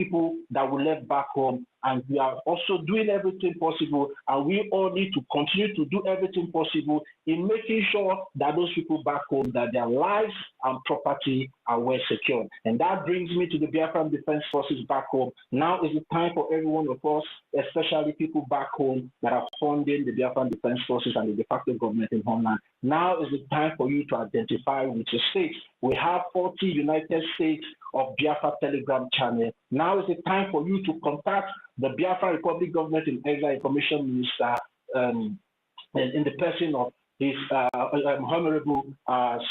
people that we left back home, and we are also doing everything possible, and we all need to continue to do everything possible in making sure that those people back home, that their lives and property are well secured. And that brings me to the Biafran Defense Forces back home. Now is the time for every one of us, especially people back home that are funding the Biafran Defense Forces and the de facto government in homeland. Now is the time for you to identify with your states. We have 40 United States of Biafra Telegram channel. Now is the time for you to contact the Biafra Republic Government in Exile Information Minister in the person of his Honorable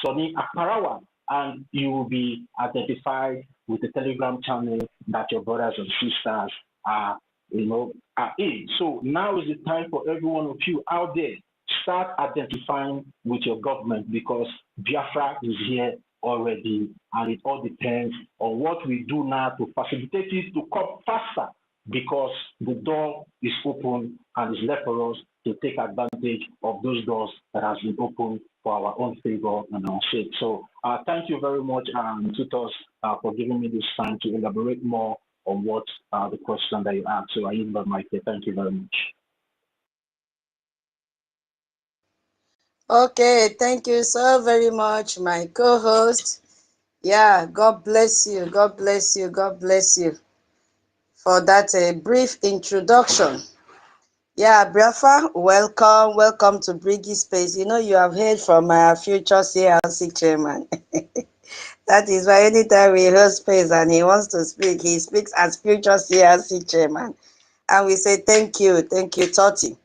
Sonny Akparawa, and you will be identified with the Telegram channel that your brothers and sisters are in. So now is the time for every one of you out there, start identifying with your government, because Biafra is here already, and it all depends on what we do now to facilitate it to come faster, because the door is open and it's left for us to take advantage of those doors that has been opened for our own favor and our sake. So thank you very much, tutors, for giving me this time to elaborate more on what the question that you asked. So I yield my mic here. Thank you very much. Okay, thank you so very much, my co-host. Yeah, God bless you, God bless you, God bless you for that brief introduction. Yeah, Biafra, welcome, welcome to BRGIE Space. You know, you have heard from our future CRC chairman. That is why anytime we host space and he wants to speak, he speaks as future CRC chairman. And we say thank you, Toti.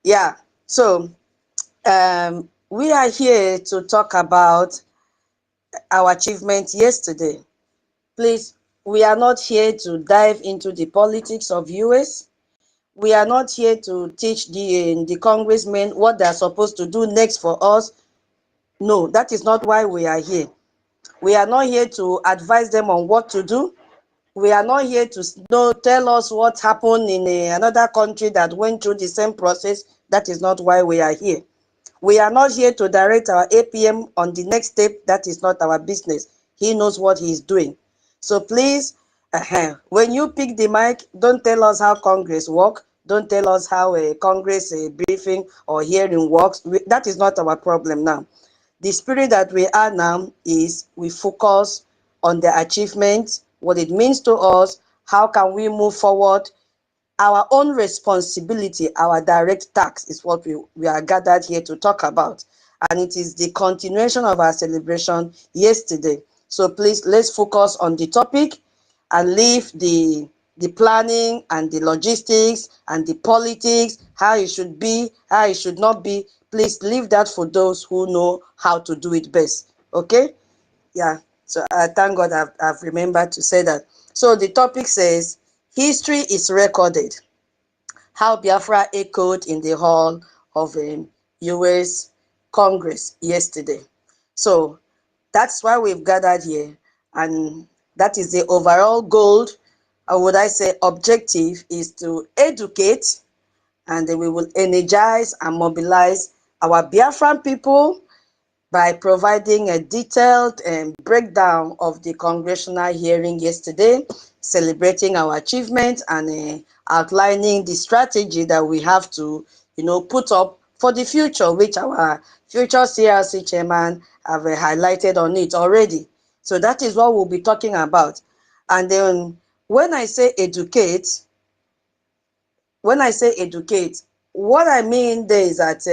Yeah, so we are here to talk about our achievement yesterday. Please, we are not here to dive into the politics of US. We are not here to teach the congressmen what they are supposed to do next for us. No, that is not why we are here. We are not here to advise them on what to do. We are not here to tell us what happened in another country that went through the same process. That is not why we are here. We are not here to direct our APM on the next step. That is not our business. He knows what he is doing. So please, when you pick the mic, don't tell us how Congress works. Don't tell us how a Congress briefing or hearing works. That is not our problem now. The spirit that we are now is we focus on the achievement, what it means to us, how can we move forward. Our own responsibility, our direct task is what we are gathered here to talk about. And it is the continuation of our celebration yesterday. So please, let's focus on the topic and leave the planning and the logistics and the politics, how it should be, how it should not be. Please leave that for those who know how to do it best. Okay? Yeah. So I thank God I've remembered to say that. So the topic says, history is recorded. How Biafra echoed in the hall of US Congress yesterday. So that's why we've gathered here. And that is the overall goal, or would I say objective, is to educate, and then we will energize and mobilize our Biafran people by providing a detailed breakdown of the congressional hearing yesterday, celebrating our achievements and outlining the strategy that we have to, put up for the future, which our future CRC chairman have highlighted on it already. So that is what we'll be talking about. And then when I say educate, what I mean there is that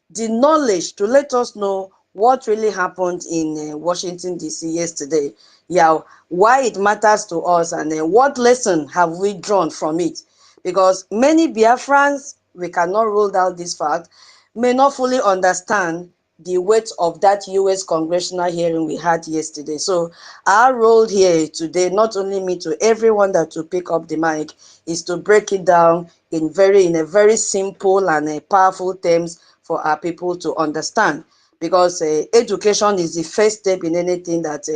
the knowledge to let us know what really happened in Washington, D.C. yesterday. Yeah, why it matters to us, and what lesson have we drawn from it. Because many Biafrans, we cannot rule out this fact, may not fully understand the weight of that U.S. congressional hearing we had yesterday. So our role here today, not only me, to everyone that will pick up the mic, is to break it down in a very simple and powerful terms for our people to understand. Because education is the first step in anything that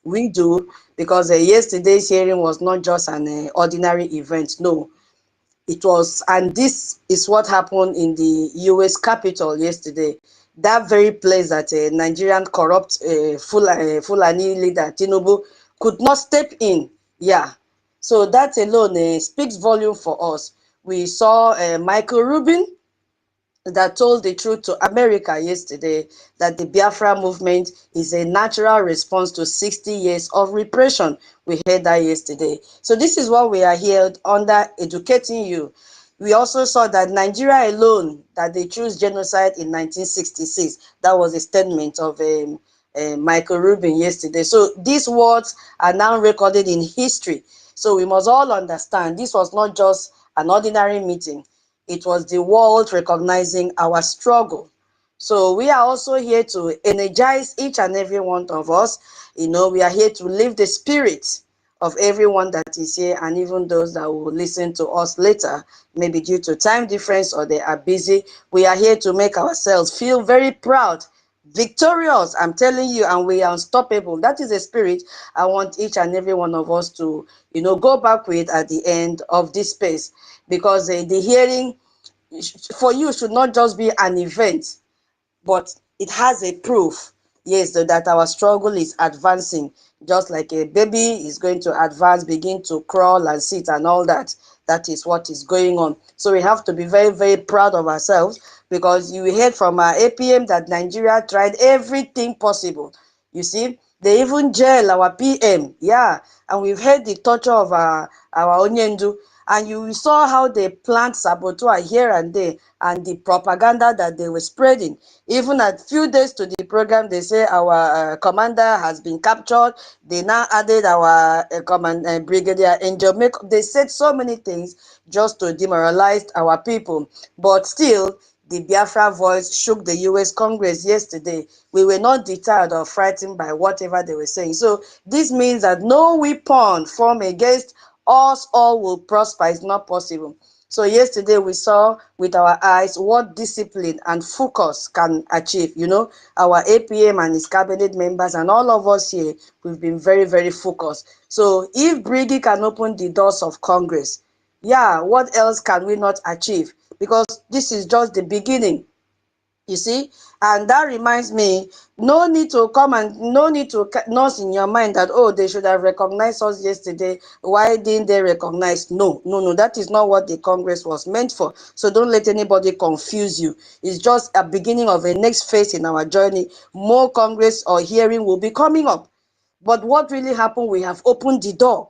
we do. Because yesterday's hearing was not just an ordinary event. No, it was, and this is what happened in the U.S. Capitol yesterday. That very place that Nigerian corrupt Fulani leader Tinubu could not step in. Yeah. So that alone speaks volume for us. We saw Michael Rubin that told the truth to America yesterday, that the Biafra movement is a natural response to 60 years of repression. We heard that yesterday. So this is what we are here under, educating you. We also saw that Nigeria alone, that they chose genocide in 1966. That was a statement of Michael Rubin yesterday. So these words are now recorded in history. So we must all understand this was not just an ordinary meeting. It was the world recognizing our struggle. So we are also here to energize each and every one of us. You know, we are here to lift the spirit of everyone that is here, and even those that will listen to us later, maybe due to time difference or they are busy. We are here to make ourselves feel very proud, victorious, I'm telling you, and we are unstoppable. That is a spirit I want each and every one of us to, you know, go back with at the end of this space, because the hearing for you should not just be an event, but it has a proof, yes, that our struggle is advancing, just like a baby is going to advance, begin to crawl and sit and all that. That is what is going on. So we have to be very, very proud of ourselves, because you heard from our APM that Nigeria tried everything possible. You see, they even jail our PM, yeah, and we've heard the torture of our Onyendu, and you saw how they plant saboteur here and there, and the propaganda that they were spreading. Even a few days to the program, they say our commander has been captured. They now added our brigadier Angel. They said so many things just to demoralize our people. But still, the Biafra voice shook the US Congress yesterday. We were not deterred or frightened by whatever they were saying. So this means that no weapon formed against us all will prosper. It's not possible. So yesterday we saw with our eyes what discipline and focus can achieve. You know, our APM and its cabinet members and all of us here, we've been very, very focused. So if BRGIE can open the doors of Congress, yeah, what else can we not achieve? Because this is just the beginning. You see, and that reminds me, no need to come and no need to nurse in your mind that, oh, they should have recognized us yesterday. Why didn't they recognize? No, no, no, that is not what the Congress was meant for. So don't let anybody confuse you. It's just a beginning of a next phase in our journey. More Congress or hearing will be coming up. But what really happened, we have opened the door.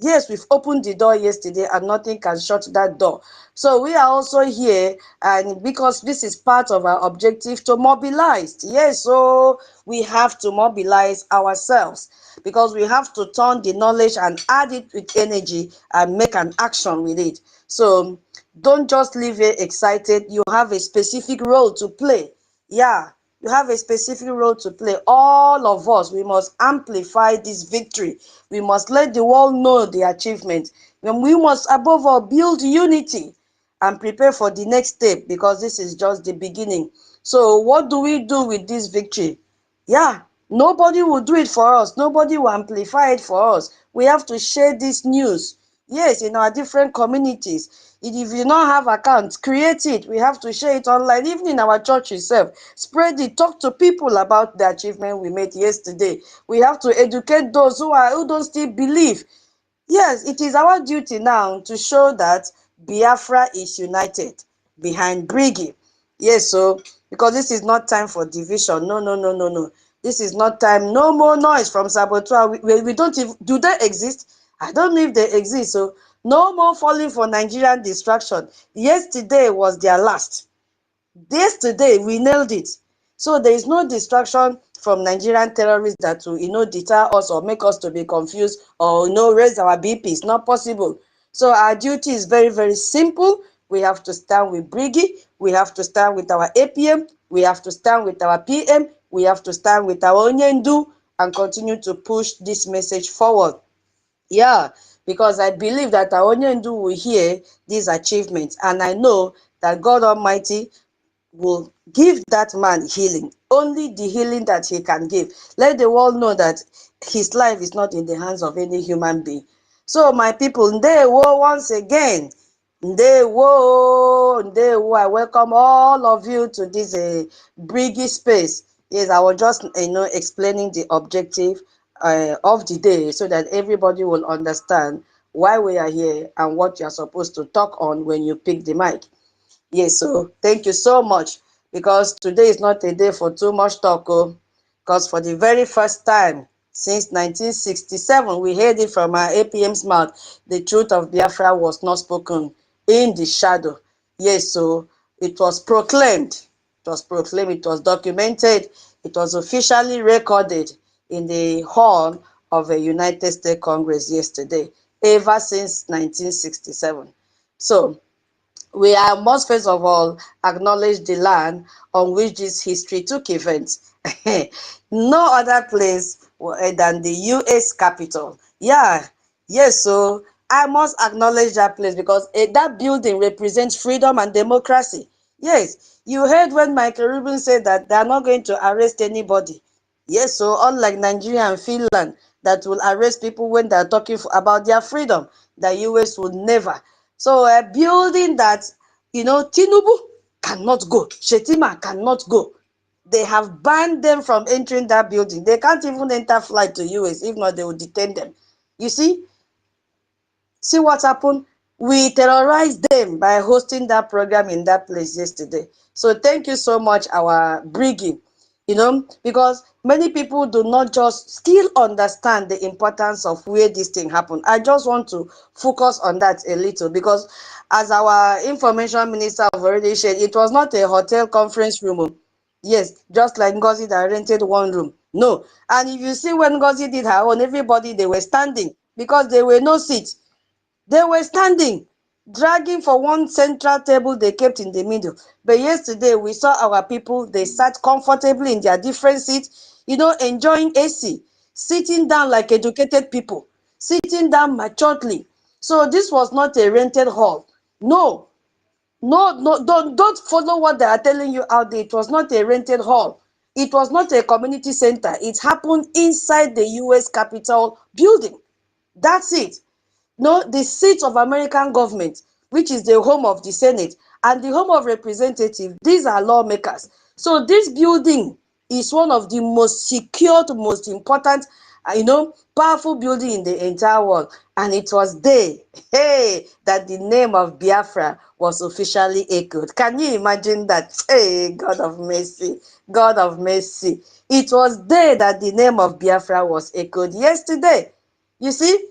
Yes, we've opened the door yesterday and nothing can shut that door. So we are also here, and because this is part of our objective to mobilize. Yes, so we have to mobilize ourselves, because we have to turn the knowledge and add it with energy and make an action with it. So don't just leave here excited. You have a specific role to play. Yeah, you have a specific role to play. All of us, we must amplify this victory. We must let the world know the achievement. And we must, above all, build unity and prepare for the next step, because this is just the beginning. So what do we do with this victory? Yeah, nobody will do it for us. Nobody will amplify it for us. We have to share this news. Yes, in our different communities. If you don't have accounts, create it. We have to share it online, even in our church itself. Spread it. Talk to people about the achievement we made yesterday. We have to educate those who don't still believe. Yes, it is our duty now to show that Biafra is united behind BRGIE. Yes, so because this is not time for division. No, no, no, no, no. This is not time. No more noise from saboteur. We don't even, do they exist? I don't know if they exist. So no more falling for Nigerian distraction. Yesterday was their last. Yesterday we nailed it. So there is no distraction from Nigerian terrorists that will, deter us or make us to be confused or, raise our BP. It's not possible. So our duty is very, very simple. We have to stand with BRGIE. We have to stand with our APM. We have to stand with our PM. We have to stand with our Onyendu and continue to push this message forward. Yeah, because I believe that our Onyendu will hear these achievements, and I know that God Almighty will give that man healing, only the healing that he can give. Let the world know that his life is not in the hands of any human being. So my people, ndewo once again. Ndewo, ndewo. I welcome all of you to this BRGIE space. Yes, I was just explaining the objective of the day so that everybody will understand why we are here and what you're supposed to talk on when you pick the mic. Yes, so thank you so much, because today is not a day for too much talk, because for the very first time since 1967, we heard it from our APM's mouth, the truth of Biafra was not spoken in the shadow. Yes, so it was proclaimed, it was documented, it was officially recorded in the hall of a United States Congress yesterday, ever since 1967. So we must first of all acknowledge the land on which this history took effect. No other place than the US Capitol. Yeah, yes, so I must acknowledge that place, because that building represents freedom and democracy. Yes, you heard when Michael Rubin said that they are not going to arrest anybody. Yes, so unlike Nigeria and Finland that will arrest people when they are talking about their freedom, the US would never. So a building that, Tinubu cannot go, Shetima cannot go. They have banned them from entering that building. They can't even enter flight to US. If not, they will detain them. You see what happened? We terrorized them by hosting that program in that place yesterday. So thank you so much, our BRGIE. Because many people do not just still understand the importance of where this thing happened. I just want to focus on that a little, because as our information minister have already shared, it was not a hotel conference room. Yes, just like NGOZI that rented one room. No. And if you see when NGOZI did her own, everybody, they were standing because there were no seats. They were standing, dragging for one central table they kept in the middle. But yesterday, we saw our people, they sat comfortably in their different seats, enjoying AC, sitting down like educated people, sitting down maturely. So this was not a rented hall. No, no, don't follow what they are telling you out there. It was not a rented hall. It was not a community center. It happened inside the US Capitol building. That's it. No, the seat of American government, which is the home of the Senate and the home of representatives, these are lawmakers. So this building is one of the most secured, most important, powerful building in the entire world. And it was there, that the name of Biafra was officially echoed. Can you imagine that? Hey, God of mercy, God of mercy. It was there that the name of Biafra was echoed yesterday. You see,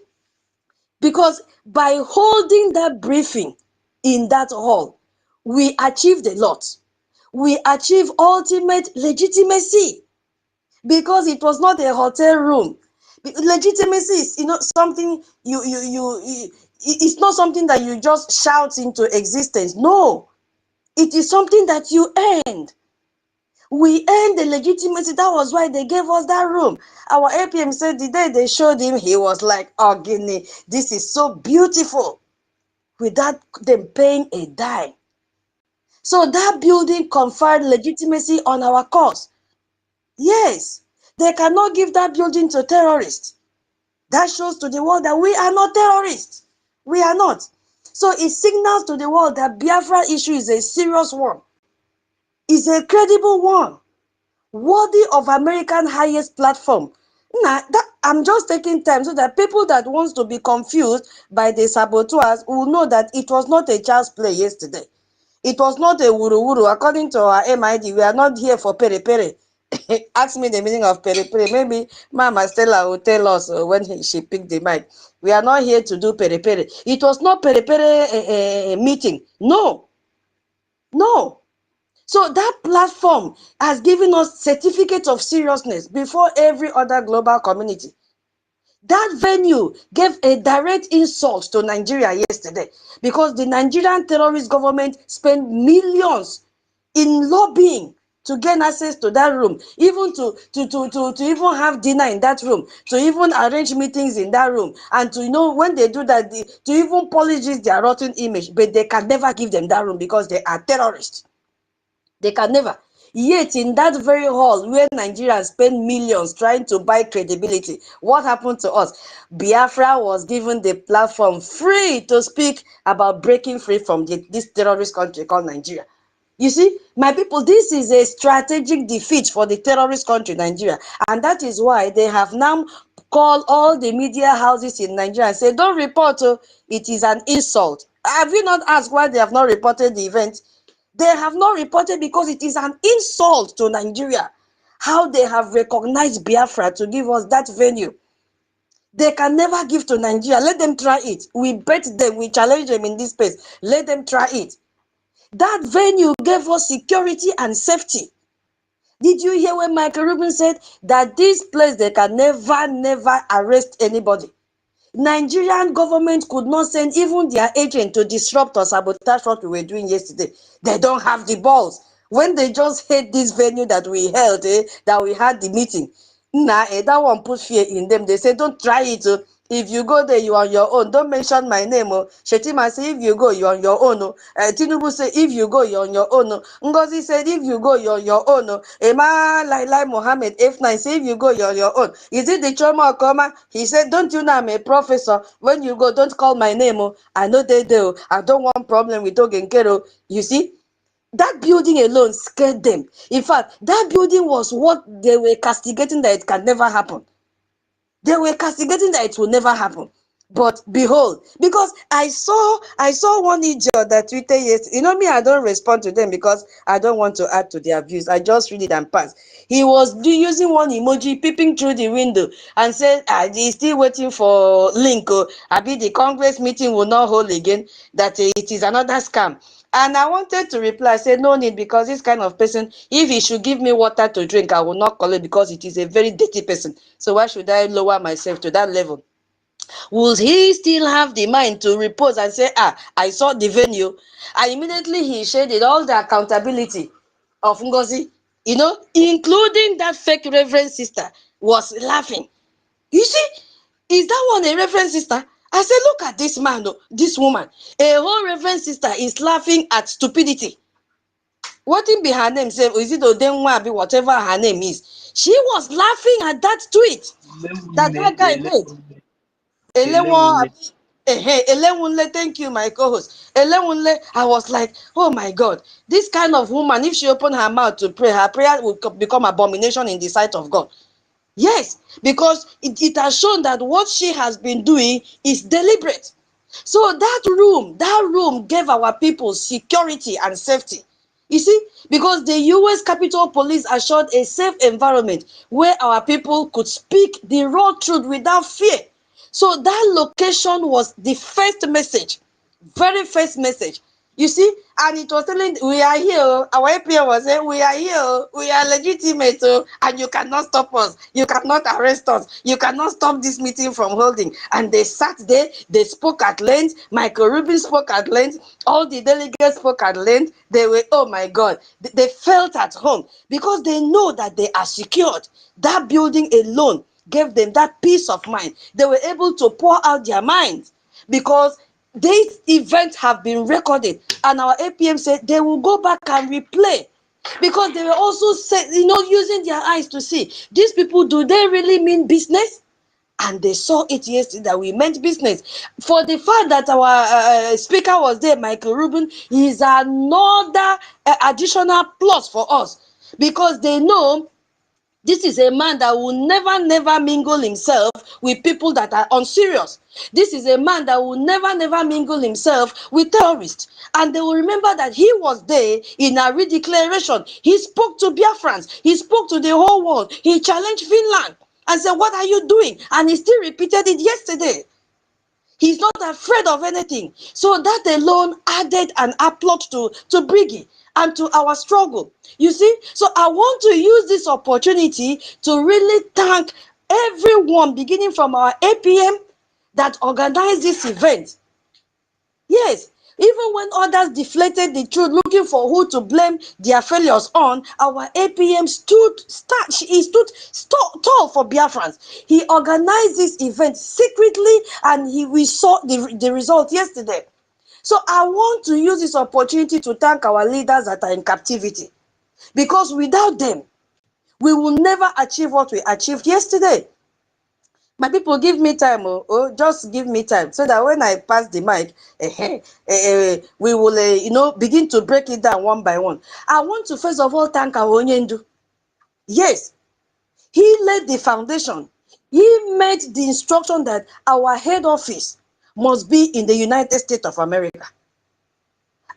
because by holding that briefing in that hall, we achieved a lot. We achieved ultimate legitimacy, because it was not a hotel room. Legitimacy is, something it's not something that you just shout into existence. No, it is something that you earned. We earned the legitimacy. That was why they gave us that room. Our APM said the day they showed him, he was like, oh, Guinea, this is so beautiful, without them paying a dime. So that building conferred legitimacy on our cause. Yes, they cannot give that building to terrorists. That shows to the world that we are not terrorists. We are not. So it signals to the world that Biafra issue is a serious one. It's a credible one, worthy of American highest platform. Now, I'm just taking time so that people that wants to be confused by the saboteurs will know that it was not a child's play yesterday. It was not a wuru-wuru. According to our MID, we are not here for pere-pere. Ask me the meaning of pere-pere. Maybe Mama Stella will tell us when she picked the mic. We are not here to do pere-pere. It was not pere-pere meeting. No. No. So that platform has given us certificate of seriousness before every other global community. That venue gave a direct insult to Nigeria yesterday, because the Nigerian terrorist government spent millions in lobbying to gain access to that room, even to even have dinner in that room, to even arrange meetings in that room, and to when they do that, to even polish their rotten image. But they can never give them that room because they are terrorists. They can never. Yet in that very hall where Nigerians spend millions trying to buy credibility, what happened to us? Biafra was given the platform free to speak about breaking free from this terrorist country called Nigeria. You see, my people, this is a strategic defeat for the terrorist country, Nigeria. And that is why they have now call all the media houses in Nigeria and say, don't report, it is an insult. Have you not asked why they have not reported the event? They have not reported because it is an insult to Nigeria. How they have recognized Biafra to give us that venue. They can never give to Nigeria. Let them try it. We bet them, we challenge them in this space. Let them try it. That venue gave us security and safety. Did you hear when Michael Rubin said that this place, they can never arrest anybody? Nigerian government could not send even their agent to disrupt or sabotage what we were doing yesterday. They don't have the balls. When they just hate this venue that we held, that we had the meeting, that one put fear in them. They say, don't try it. If you go there, you are on your own. Don't mention my name. Shetima say, if you go, you're on your own. Tinubu say, if you go, you're on your own. Ngozi said, if you go, you're on your own. Emma Lailai Mohammed F9 say, if you go, you're on your own. Is it the Choma Okoma? He said, don't you know I'm a professor? When you go, don't call my name. I know they do. I don't want problem with Ogenkero. You see? That building alone scared them. In fact, that building was what they were castigating that it can never happen. They were castigating that it will never happen. But behold, because I saw one idiot that tweeted yesterday. You know me, I don't respond to them because I don't want to add to their views. I just read it and pass. He was using one emoji, peeping through the window and said, he's still waiting for link. I be the Congress meeting will not hold again, that it is another scam. And I wanted to reply, I said, no need, because this kind of person, if he should give me water to drink, I will not call it because it is a very dirty person. So why should I lower myself to that level? Will he still have the mind to repose and say, I saw the venue? And immediately he shaded all the accountability of Ngozi, including that fake reverend sister, was laughing. You see, is that one a reverend sister? I said, look at this man, this woman. A whole reverend sister is laughing at stupidity. What in be her name? Say, is it Odenwabi, whatever her name is? She was laughing at that tweet that guy made. Elewunle, thank you, my co-host. Elewunle, I was like, oh my God, this kind of woman, if she opened her mouth to pray, her prayer will become abomination in the sight of God. Yes, because it has shown that what she has been doing is deliberate. So that room gave our people security and safety. You see, because the U.S. Capitol Police assured a safe environment where our people could speak the raw truth without fear. So that location was the first message, very first message. You see, and it was telling, we are here. Our APM was saying, we are here. We are legitimate, and you cannot stop us. You cannot arrest us. You cannot stop this meeting from holding. And they sat there. They spoke at length. Michael Rubin spoke at length. All the delegates spoke at length. They were, oh my God, they felt at home because they know that they are secured. That building alone gave them that peace of mind. They were able to pour out their minds because these events have been recorded, and our APM said they will go back and replay because they were also using their eyes to see these people, do they really mean business? And they saw it yesterday that we meant business. For the fact that our speaker was there, Michael Rubin, is another additional plus for us because they know this is a man that will never mingle himself with people that are unserious. This is a man that will never mingle himself with terrorists. And they will remember that he was there in a redeclaration. He spoke to Biafrans. He spoke to the whole world. He challenged Finland and said, what are you doing? And he still repeated it yesterday. He's not afraid of anything. So that alone added an applaud to BRGIE and to our struggle. You see? So I want to use this opportunity to really thank everyone, beginning from our APM that organized this event. Yes, even when others deflated the truth, looking for who to blame their failures on, our APM stood tall for Biafrans. He organized this event secretly, and we saw the result yesterday. So I want to use this opportunity to thank our leaders that are in captivity, because without them, we will never achieve what we achieved yesterday. My people, give me time. Just give me time so that when I pass the mic, we will, begin to break it down one by one. I want to first of all thank our Onyendu. Yes, he laid the foundation. He made the instruction that our head office must be in the United States of America.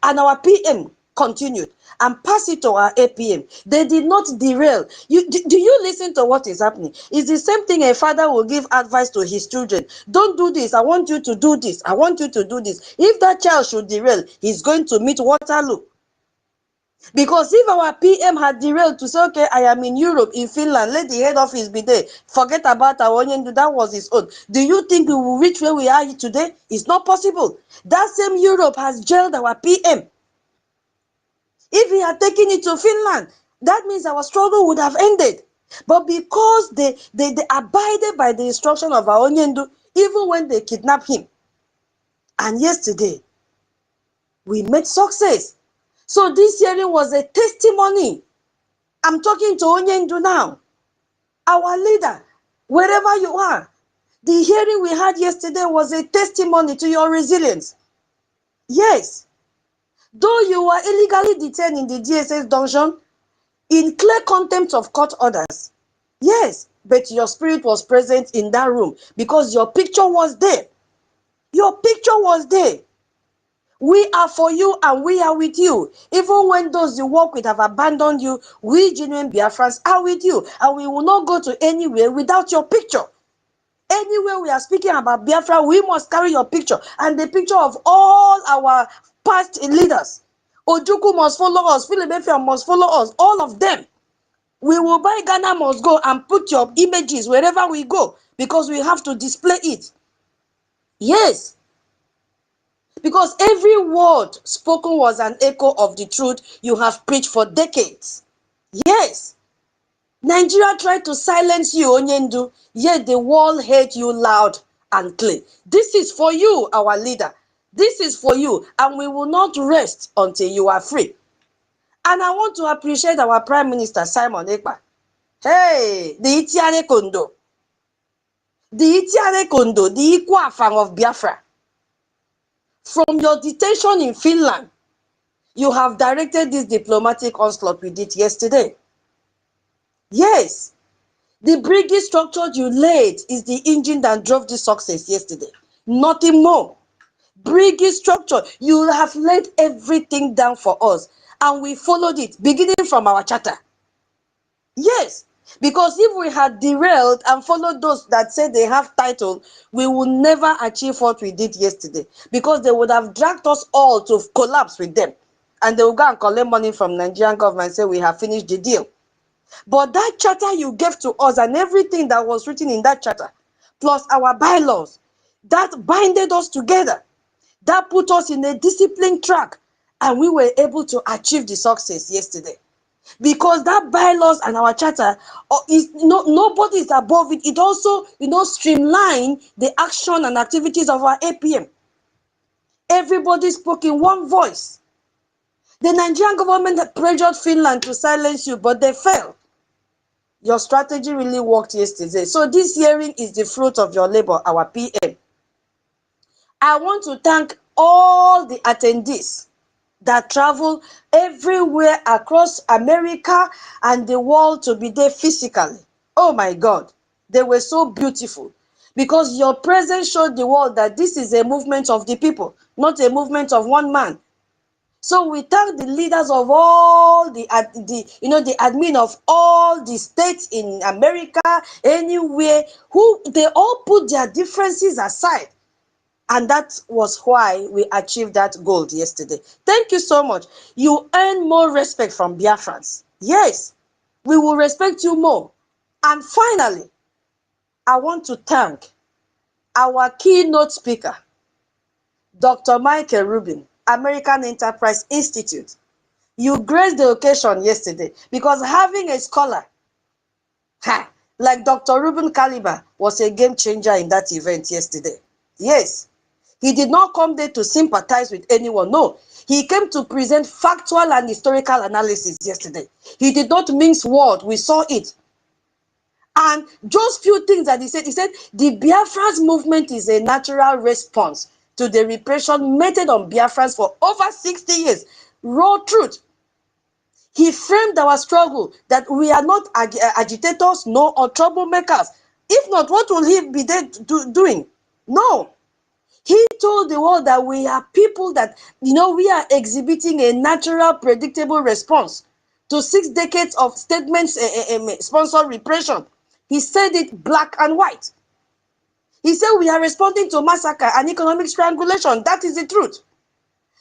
And our PM continued and passed it to our APM. They did not derail. Do you listen to what is happening? It's the same thing a father will give advice to his children. Don't do this. I want you to do this. I want you to do this. If that child should derail, he's going to meet Waterloo. Because if our PM had derailed to say, okay, I am in Europe, in Finland, let the head office be there. Forget about our Onyendu, that was his own. Do you think we will reach where we are today? It's not possible. That same Europe has jailed our PM. If he had taken it to Finland, that means our struggle would have ended. But because they abided by the instruction of our Onyendu, even when they kidnapped him. And yesterday, we made success. So this hearing was a testimony. I'm talking to Onyendu now, our leader, wherever you are. The hearing we had yesterday was a testimony to your resilience. Yes. Though you were illegally detained in the DSS dungeon, in clear contempt of court orders. Yes, but your spirit was present in that room because your picture was there. Your picture was there. We are for you and we are with you. Even when those you work with have abandoned you, we genuine Biafrans are with you. And we will not go to anywhere without your picture. Anywhere we are speaking about Biafra, we must carry your picture and the picture of all our past leaders. Ojukwu must follow us, Philadelphia must follow us, all of them. We will buy Ghana must go and put your images wherever we go because we have to display it. Yes. Because every word spoken was an echo of the truth you have preached for decades. Yes. Nigeria tried to silence you, Onyendu, yet the world heard you loud and clear. This is for you, our leader. This is for you, and we will not rest until you are free. And I want to appreciate our Prime Minister, Simon Ekpa. Hey, the Itiane Kondo. The Itiane Kondo, the Ikwafang of Biafra. From your detention in Finland, you have directed this diplomatic onslaught we did yesterday. Yes, the BRGIE structure you laid is the engine that drove this success yesterday. Nothing more. BRGIE structure, you have laid everything down for us, and we followed it, beginning from our charter. Yes, because if we had derailed and followed those that said they have title, we would never achieve what we did yesterday, because they would have dragged us all to collapse with them. And they will go and collect money from Nigerian government and say we have finished the deal. But that charter you gave to us and everything that was written in that charter, plus our bylaws, that binded us together, that put us in a disciplined track, and we were able to achieve the success yesterday. Because that bylaws and our charter nobody is above it. It also, streamline the action and activities of our APM. Everybody spoke in one voice. The Nigerian government had pressured Finland to silence you, but they failed. Your strategy really worked yesterday. So this hearing is the fruit of your labor, our PM. I want to thank all the attendees that travel everywhere across America and the world to be there physically. Oh my God, they were so beautiful because your presence showed the world that this is a movement of the people, not a movement of one man. So we thank the leaders of all the admin of all the states in America, anywhere, who they all put their differences aside. And that was why we achieved that goal yesterday. Thank you so much. You earn more respect from Biafrans. Yes, we will respect you more. And finally, I want to thank our keynote speaker, Dr. Michael Rubin, American Enterprise Institute. You graced the occasion yesterday because having a scholar like Dr. Rubin Caliber was a game changer in that event yesterday. Yes. He did not come there to sympathize with anyone. No, he came to present factual and historical analysis yesterday. He did not mince words. We saw it. And just few things that he said the Biafrans movement is a natural response to the repression meted on Biafrans for over 60 years. Raw truth. He framed our struggle that we are not agitators, no, or troublemakers, If not, what will he be there doing? No. He told the world that we are people that, we are exhibiting a natural, predictable response to 6 decades of statements, sponsored repression. He said it black and white. He said we are responding to massacre and economic strangulation. That is the truth.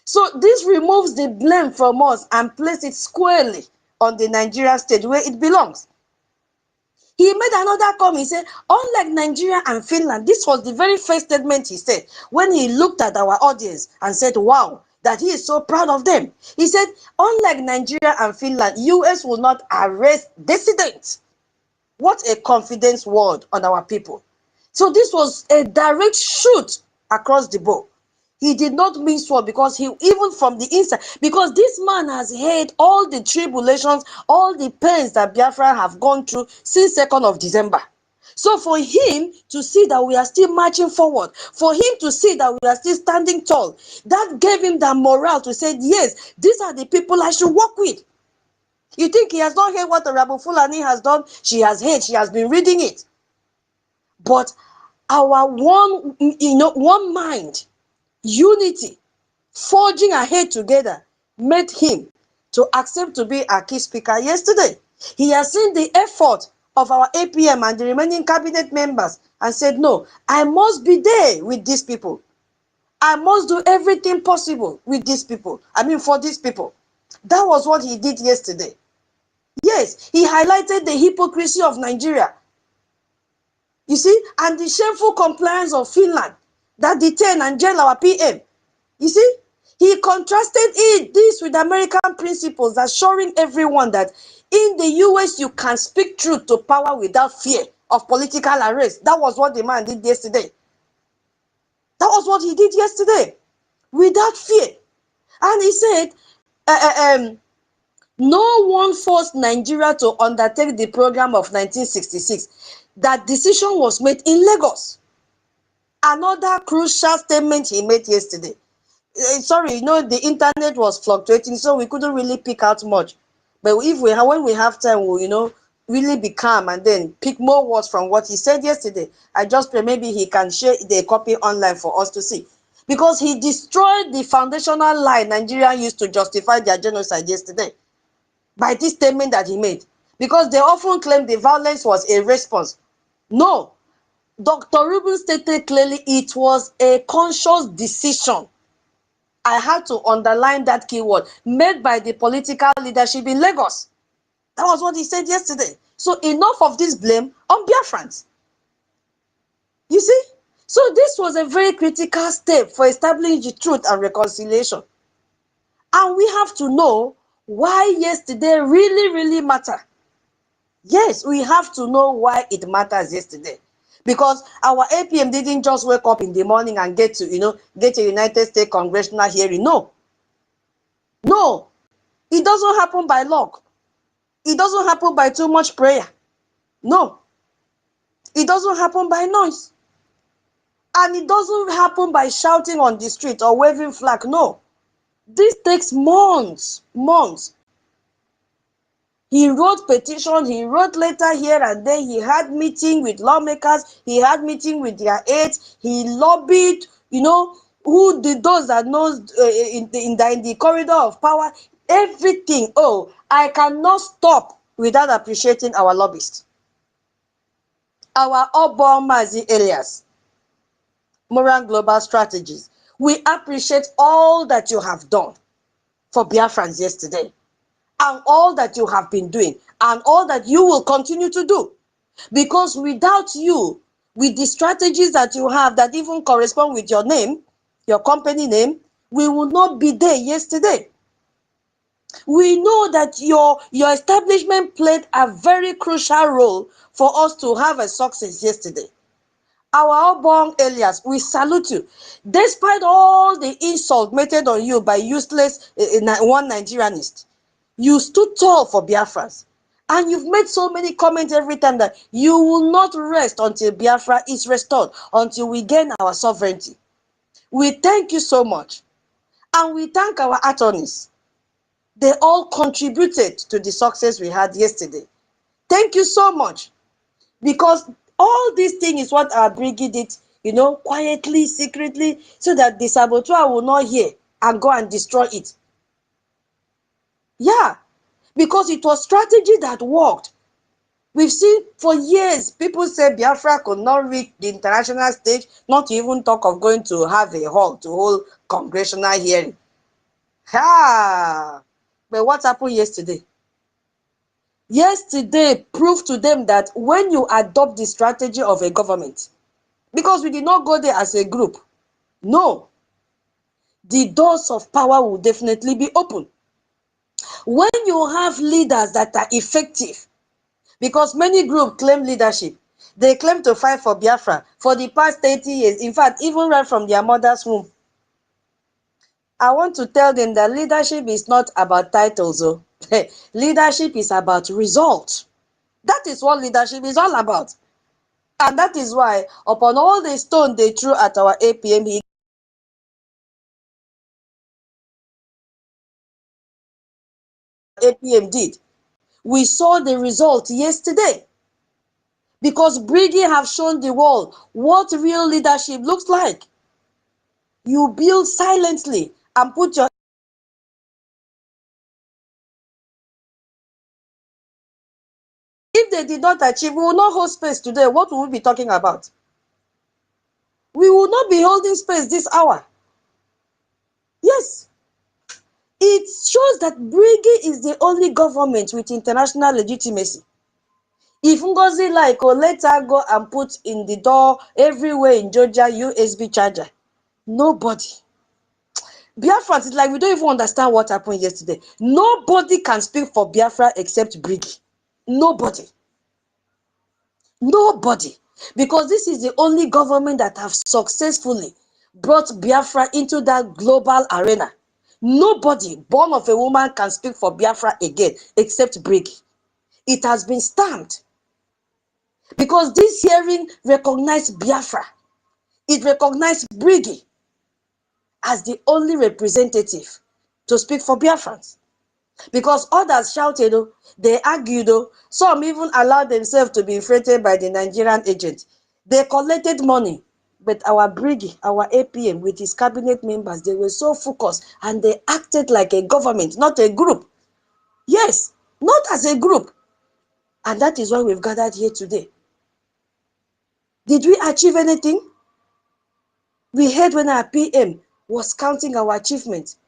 So this removes the blame from us and places it squarely on the Nigerian stage where it belongs. He made another comment. He said, unlike Nigeria and Finland, this was the very first statement he said when he looked at our audience and said, wow, that he is so proud of them. He said, unlike Nigeria and Finland, US will not arrest dissidents. What a confidence word on our people. So this was a direct shoot across the bow. He did not mince word, because he, even from the inside, because this man has heard all the tribulations, all the pains that Biafra have gone through since 2nd of December. So for him to see that we are still marching forward, for him to see that we are still standing tall, that gave him the morale to say, yes, these are the people I should work with. You think he has not heard what Rabu Fulani has done? She has heard, she has been reading it. But our one mind, unity, forging ahead together, made him to accept to be our key speaker yesterday. He has seen the effort of our APM and the remaining cabinet members and said, no, I must be there with these people. I must do everything possible with these people. For these people. That was what he did yesterday. Yes, he highlighted the hypocrisy of Nigeria. You see, and the shameful compliance of Finland that detain and jail our PM. You see, he contrasted this with American principles, assuring everyone that in the US you can speak truth to power without fear of political arrest. That was what the man did yesterday. That was what he did yesterday, without fear. And he said, no one forced Nigeria to undertake the program of 1966. That decision was made in Lagos. Another crucial statement he made yesterday. Sorry, the internet was fluctuating, so we couldn't really pick out much. But when we have time, we'll, really be calm and then pick more words from what he said yesterday. I just pray maybe he can share the copy online for us to see. Because he destroyed the foundational lie Nigeria used to justify their genocide yesterday by this statement that he made. Because they often claim the violence was a response. No. Dr. Rubin stated clearly it was a conscious decision. I had to underline that keyword, made by the political leadership in Lagos. That was what he said yesterday. So enough of this blame on Biafrans. You see? So this was a very critical step for establishing the truth and reconciliation. And we have to know why yesterday really, really mattered. Yes, we have to know why it matters yesterday. Because our APM didn't just wake up in the morning and get a United States Congressional hearing. No. No. It doesn't happen by luck. It doesn't happen by too much prayer. No. It doesn't happen by noise. And it doesn't happen by shouting on the street or waving flag. No. This takes months. Months. He wrote petition, he wrote letter here and there, he had meeting with lawmakers, he had meeting with their aides, he lobbied, those that knows in the corridor of power, everything. Oh, I cannot stop without appreciating our lobbyists. Our Obon Mazi alias, Moran Global Strategies. We appreciate all that you have done for Biafrans yesterday. And all that you have been doing, and all that you will continue to do. Because without you, with the strategies that you have that even correspond with your name, your company name, we will not be there yesterday. We know that your establishment played a very crucial role for us to have a success yesterday. Our Obong alias, we salute you. Despite all the insult meted on you by useless one Nigerianist, you stood tall for Biafrans. And you've made so many comments every time that you will not rest until Biafra is restored, until we gain our sovereignty. We thank you so much. And we thank our attorneys. They all contributed to the success we had yesterday. Thank you so much. Because All these things is what our BRGIE did, you know, quietly, secretly, so that the saboteur will not hear and go and destroy it. Yeah, because it was strategy that worked. We've seen for years, people say Biafra could not reach the international stage, not to even talk of going to have a hall to hold congressional hearing. Ha! But what happened yesterday? Yesterday proved to them that when you adopt the strategy of a government, because we did not go there as a group, no, the doors of power will definitely be open. When you have leaders that are effective, because many groups claim leadership, they claim to fight for Biafra for the past 30 years, in fact, even right from their mother's womb. I want to tell them that leadership is not about titles. Oh. Leadership is about results. That is what leadership is all about. And that is why, upon all the stone they threw at our APM, APM did. We saw the result yesterday. Because BRGIE have shown the world what real leadership looks like. You build silently and put your... If they did not achieve, we will not hold space today. What will we be talking about? We will not be holding space this hour. Yes. It shows that BRGIE is the only government with international legitimacy. If NGOZI like, or let her go and put in the door everywhere in Georgia USB charger. Nobody. Biafrans, it's like we don't even understand what happened yesterday. Nobody can speak for Biafra except BRGIE. Nobody. Nobody. Because this is the only government that have successfully brought Biafra into that global arena. Nobody born of a woman can speak for Biafra again except BRGIE. It has been stamped. Because this hearing recognized Biafra. It recognized BRGIE as the only representative to speak for Biafrans. Because others shouted, oh, they argued, oh, some even allowed themselves to be infiltrated by the Nigerian agent. They collected money. But our BRGIE, our APM, with his cabinet members, they were so focused and they acted like a government, not a group. Yes, not as a group. And that is why we've gathered here today. Did we achieve anything? We heard when our PM was counting our achievements.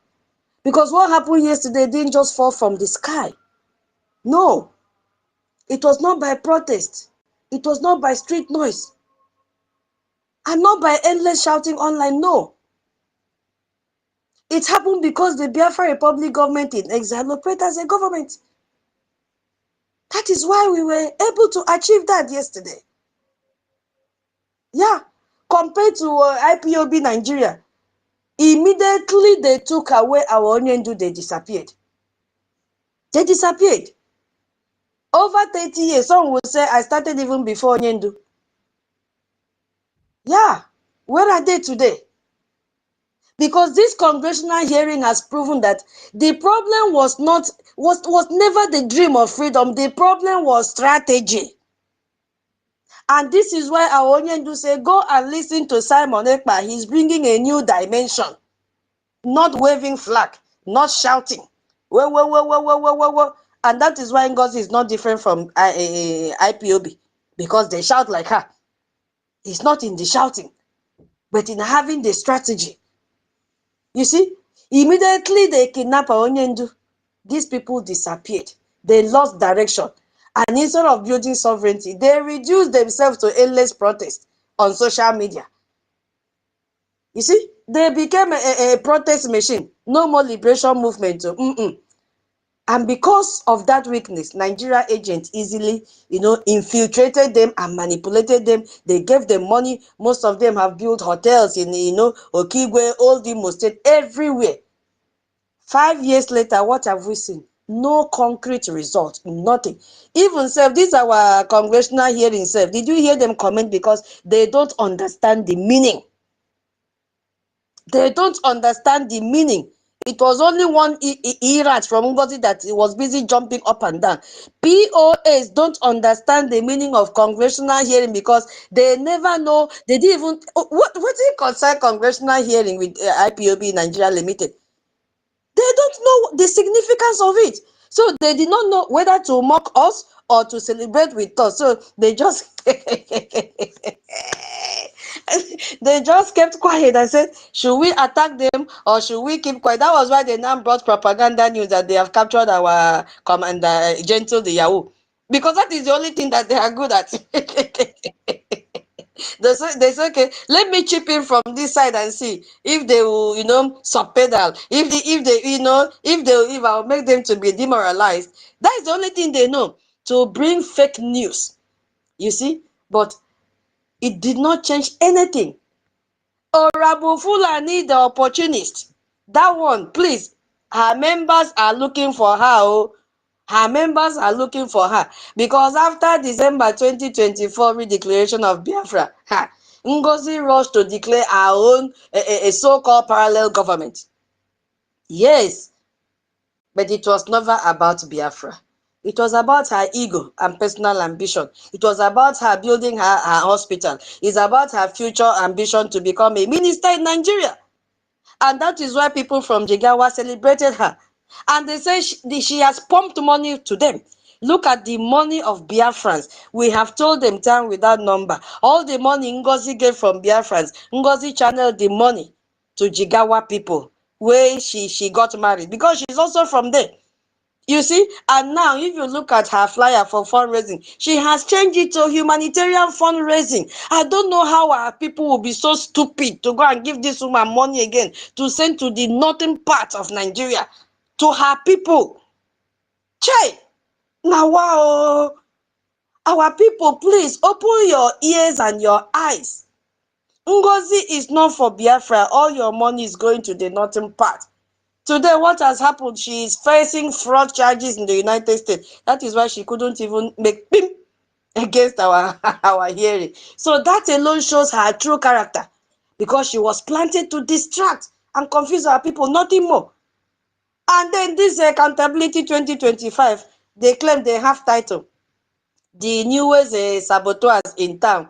Because what happened yesterday didn't just fall from the sky. No. It was not by protest. It was not by street noise. And not by endless shouting online, no. It happened because the Biafra Republic government in exile operated as a government. That is why we were able to achieve that yesterday. Yeah. Compared to IPOB Nigeria, immediately they took away our Onyendu, they disappeared. They disappeared. Over 30 years, some will say I started even before Onyendu. Yeah. Where are they today? Because this congressional hearing has proven that the problem was never the dream of freedom. The problem was strategy. And this is why our Onyendu say, go and listen to Simon Ekpa. He's bringing a new dimension. Not waving flag, not shouting. Whoa. And that is why NGOZI is not different from IPOB. Because they shout like her. It's not in the shouting, but in having the strategy. You see, immediately they kidnap Onyendu. These people disappeared. They lost direction. And instead of building sovereignty, they reduced themselves to endless protest on social media. You see, they became a protest machine. No more liberation movement. And because of that weakness, Nigeria agents easily, infiltrated them and manipulated them. They gave them money. Most of them have built hotels in, Okigwe, Old Imo State, everywhere. 5 years later, what have we seen? No concrete result, nothing. Even self, this our congressional hearing self. Did you hear them comment? Because they don't understand the meaning. They don't understand the meaning. It was only one Irat from NGOZI that was busy jumping up and down. POAs don't understand the meaning of congressional hearing because they never know. They didn't even what do you concern congressional hearing with IPOB Nigeria Limited? They don't know the significance of it. So they did not know whether to mock us or to celebrate with us. So they just they just kept quiet and said, should we attack them or should we keep quiet? That was why they now brought propaganda news that they have captured our commander, Gentle the Yahoo. Because that is the only thing that they are good at. They say, okay, let me chip in from this side and see if they will, subpedal. If I'll make them to be demoralized. That is the only thing they know, to bring fake news. You see? But it did not change anything. Orabu Fulani, the opportunist. That one, please. Her members are looking for her. Oh. Her members are looking for her. Because after December 2024 redeclaration of Biafra, NGOZI rushed to declare our own a so-called parallel government. Yes, but it was never about Biafra. It was about her ego and personal ambition. It was about her building her hospital. It's about her future ambition to become a minister in Nigeria. And that is why people from Jigawa celebrated her. And they say she has pumped money to them. Look at the money of Biafrans. We have told them time without number. All the money NGOZI gave from Biafrans, NGOZI channeled the money to Jigawa people where she got married. Because she's also from there. You see, and now if you look at her flyer for fundraising, she has changed it to humanitarian fundraising. I don't know how our people will be so stupid to go and give this woman money again to send to the northern part of Nigeria, to her people. Chai, now wow, our people, please open your ears and your eyes. NGOZI is not for Biafra. All your money is going to the northern part. Today, what has happened? She is facing fraud charges in the United States. That is why she couldn't even make PIM against our hearing. So that alone shows her true character, because she was planted to distract and confuse our people, nothing more. And then this Accountability 2025, they claim they have title. The newest saboteurs in town.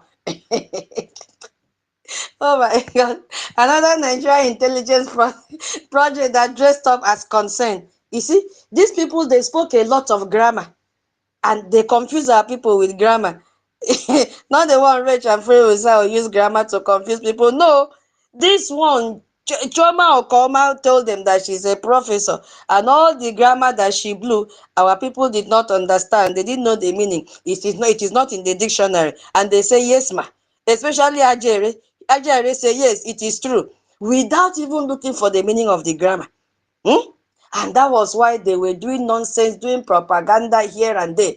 Oh my God. Another Nigerian intelligence project that dressed up as concern. You see, these people, they spoke a lot of grammar and they confuse our people with grammar. Not the one Rich and Free will use grammar to confuse people. No, this one, Choma Okoma told them that she's a professor, and all the grammar that she blew, our people did not understand. They didn't know the meaning. It is not in the dictionary. And they say, yes, ma. Especially Ajere. Ajere say, yes, it is true, without even looking for the meaning of the grammar. And that was why they were doing nonsense, doing propaganda here and there.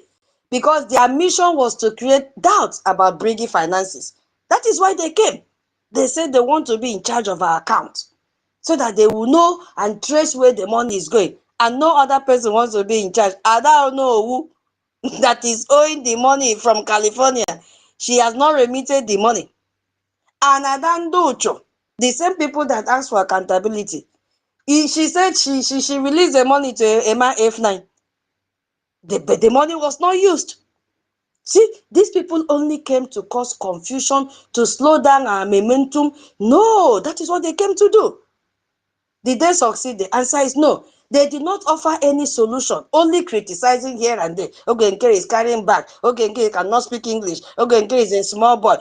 Because their mission was to create doubts about BRGIE finances. That is why they came. They said they want to be in charge of our account, so that they will know and trace where the money is going. And no other person wants to be in charge. I don't know who that is owing the money from California. She has not remitted the money. And Adandocho, the same people that asked for accountability, she said she released the money to Emma F9. But the money was not used. See, these people only came to cause confusion, to slow down our momentum. No, that is what they came to do. Did they succeed? The answer is no. They did not offer any solution, only criticizing here and there. Ogenkere is carrying back. Ogenkere cannot speak English. Ogenkere is a small boy.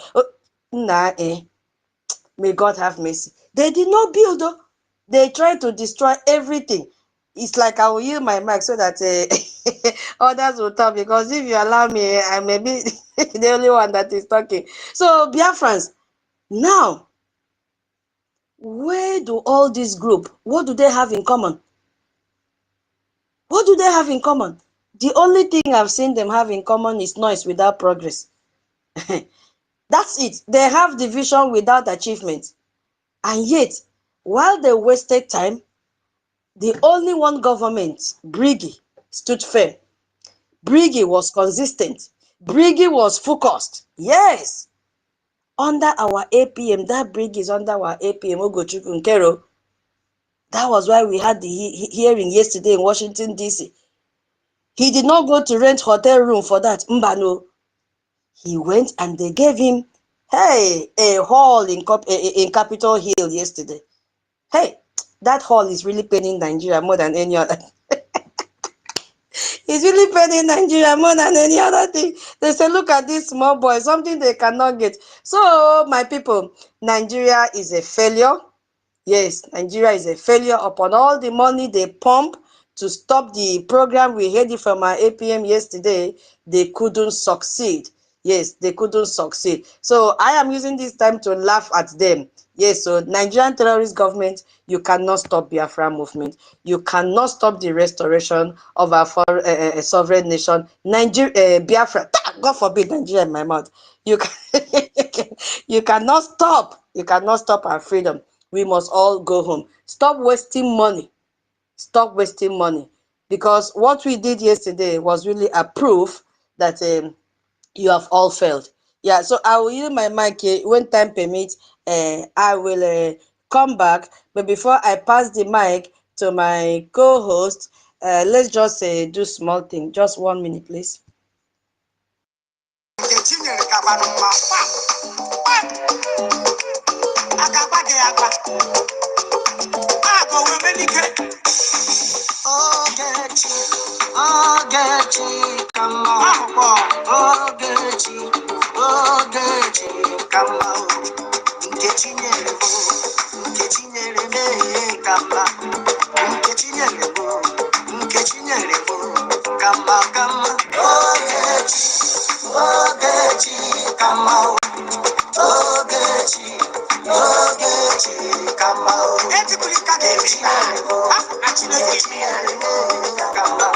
May God have mercy. They did not build. They tried to destroy everything. It's like I will use my mic so that others will talk, because if you allow me, I may be the only one that is talking. So, Biafrans, now, where do all this group, what do they have in common? What do they have in common? The only thing I've seen them have in common is noise without progress. That's it. They have division without achievement. And yet, while they wasted time, the only one government, BRGIE, stood firm. BRGIE was consistent. BRGIE was focused. Yes. Under our APM, that BRGIE is under our APM, Ogochukwu Nkero. That was why we had the hearing yesterday in Washington, D.C. He did not go to rent hotel room for that. Mbano. He went and they gave him, hey, a hall in Capitol Hill yesterday. Hey, that hall is really paying Nigeria more than any other. It's really paying Nigeria more than any other thing. They say, look at this small boy, something they cannot get. So, my people, Nigeria is a failure. Yes, Nigeria is a failure upon all the money they pump to stop the program. We heard it from our APM yesterday. They couldn't succeed. Yes, they couldn't succeed. So I am using this time to laugh at them. Yes, so Nigerian terrorist government, you cannot stop Biafra movement. You cannot stop the restoration of our sovereign nation. Biafra, God forbid Nigeria in my mouth. You you cannot stop. You cannot stop our freedom. We must all go home. Stop wasting money. Stop wasting money. Because what we did yesterday was really a proof that you have all failed. Yeah, so I will use my mic when time permits. I will come back. But before I pass the mic to my co-host, let's just do small thing. Just 1 minute, please. Ogechi, come on. Ogechi, come on. Nkechi nyere me kama. Nkechi nyere mo kama. Ogechi, come on. Ogechi, come on. Etikulika Nkechi nyere mo kama.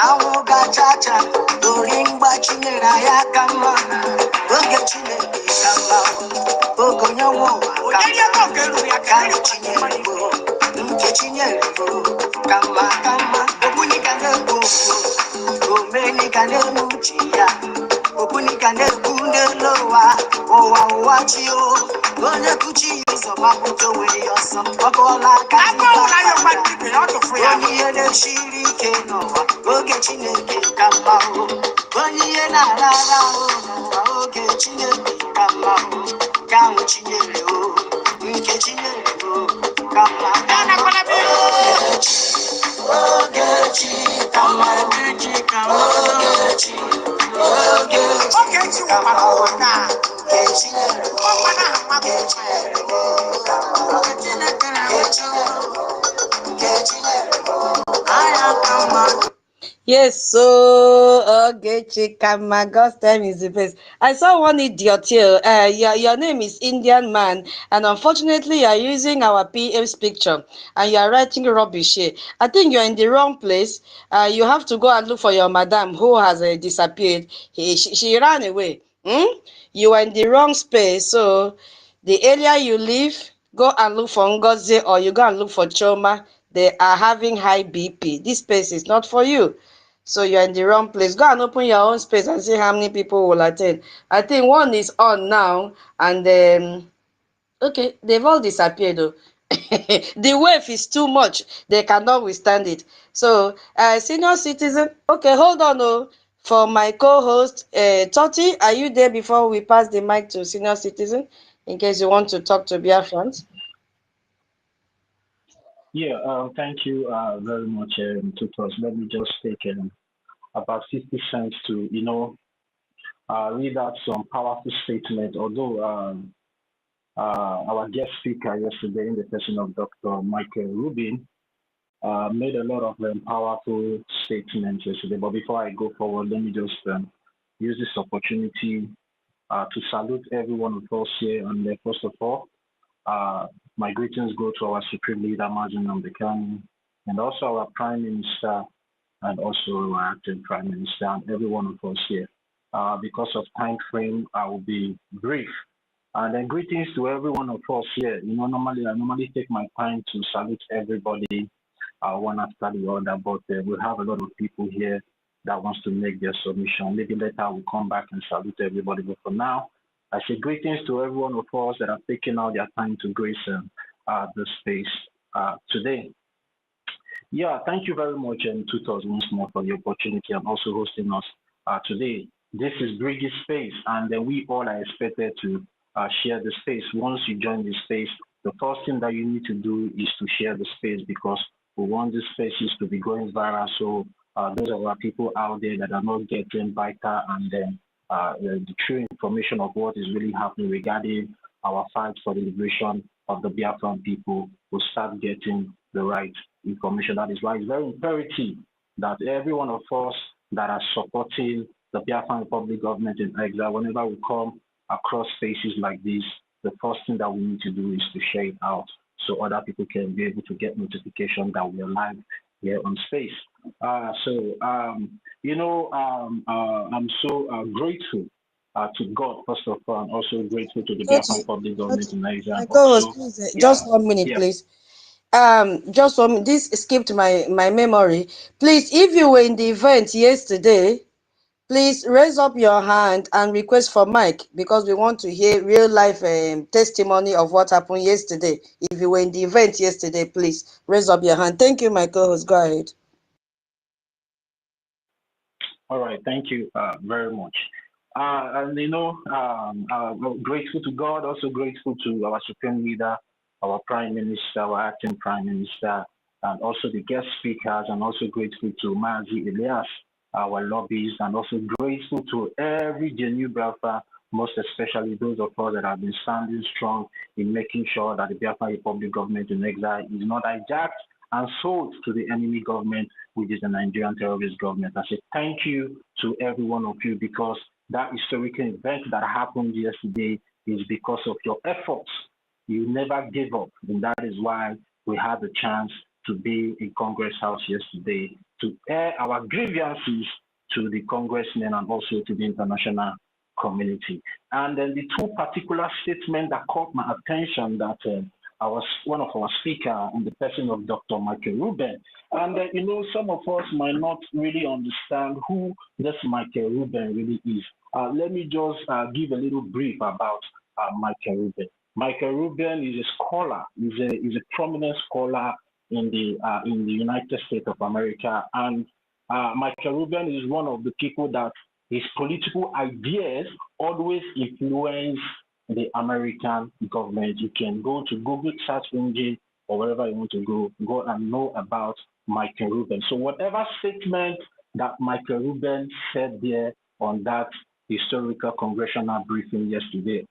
Awuga chacha, doringba chinera ya kama, oge chineke kama, ogo nyawo kama chinere bo, nke chinere bo, kama, obuni kane bo, omeni kane nuchiya, obuni kane kunde lowa, owa chio, onye kuchi yoso mabuto we yoso, okola onye ne shiri ke nowa, oge chineke kama o, onye na rara o, oge chineke kama o, kamu chinere o, nke chinere o, kama Ogechi kama, Ogechi kama, Ogechi kama wana, Ogechi yes, so Chikama, God's time is the best. I saw one idiot here. Your name is Indian man, and unfortunately, you are using our PM's picture and you are writing rubbish here. I think you are in the wrong place. You have to go and look for your madam who has disappeared. She ran away. You are in the wrong space. So, the area you live, go and look for NGOZI or you go and look for Choma. They are having high BP. This space is not for you. So you're in the wrong place. Go and open your own space and see how many people will attend. I think one is on now, and okay, they've all disappeared though. The wave is too much. They cannot withstand it. So, senior citizen, okay, hold on. Oh, for my co-host, Toti, are you there before we pass the mic to senior citizen in case you want to talk to BIAFRANS? Yeah, thank you very much, Tutos. Let me just take about 60 cents to, read out some powerful statements. Although our guest speaker yesterday, in the person of Dr. Michael Rubin, made a lot of powerful statements yesterday. But before I go forward, let me just use this opportunity to salute everyone with us here. And first of all, my greetings go to our Supreme Leader, Martin Namdekani, and also our Prime Minister, and also our acting Prime Minister, and every one of us here. Because of time frame, I will be brief. And then greetings to every one of us here. You know, I normally take my time to salute everybody one after the other, but we have a lot of people here that wants to make their submission. Maybe later I will come back and salute everybody. But for now, I say greetings to every one of us that are taking out their time to grace the space today. Yeah, thank you very much, and Tutos once more for the opportunity and also hosting us today. This is BRGIE space, and we all are expected to share the space. Once you join the space, the first thing that you need to do is to share the space, because we want these spaces to be going viral. So those are our people out there that are not getting vital and then the true information of what is really happening regarding our fight for the liberation of the Biafran people will start getting the right information. That is why it's very imperative that every one of us that are supporting the Biafran Republic government in exile, whenever we come across spaces like this, the first thing that we need to do is to share it out so other people can be able to get notification that we are live here on space. I'm so grateful to God, first of all, and also grateful to the Biafran Public Government in Nigeria. Please, just 1 minute, please. Just 1 minute. This skipped my memory. Please, if you were in the event yesterday, please raise up your hand and request for mic, because we want to hear real life testimony of what happened yesterday. If you were in the event yesterday, please raise up your hand. Thank you, my co-host. Go ahead. All right, thank you very much. Grateful to God, also grateful to our Supreme Leader, our Prime Minister, our Acting Prime Minister, and also the guest speakers, and also grateful to Mazi Elias, our lobbyists, and also grateful to every genuine Biafra, most especially those of us that have been standing strong in making sure that the Biafra Republic government in exile is not hijacked and sold to the enemy government, which is the Nigerian terrorist government. I say thank you to every one of you, because that historical event that happened yesterday is because of your efforts. You never gave up, and that is why we had the chance to be in Congress House yesterday to air our grievances to the congressmen and also to the international community. And then the two particular statements that caught my attention, that one of our speakers in the person of Dr. Michael Rubin. And some of us might not really understand who this Michael Rubin really is. Let me just give a little brief about Michael Rubin. Michael Rubin is a scholar. He's a prominent scholar in the United States of America, and Michael Rubin is one of the people that his political ideas always influence the American government. You can go to Google search engine or wherever you want to go and know about Michael Rubin. So whatever statement that Michael Rubin said there on that historical congressional briefing yesterday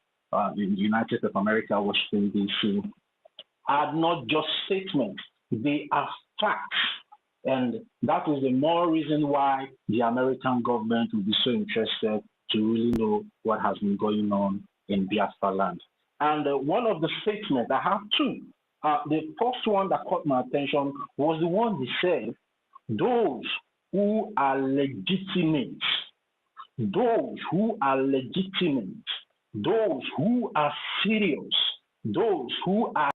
in the United States of America, Washington, D.C., are not just statements, they are facts. And that is the more reason why the American government will be so interested to really know what has been going on in Biafra land. And one of the statements, I have two. The first one that caught my attention was the one he said, those who are legitimate, those who are legitimate, those who are serious, those who are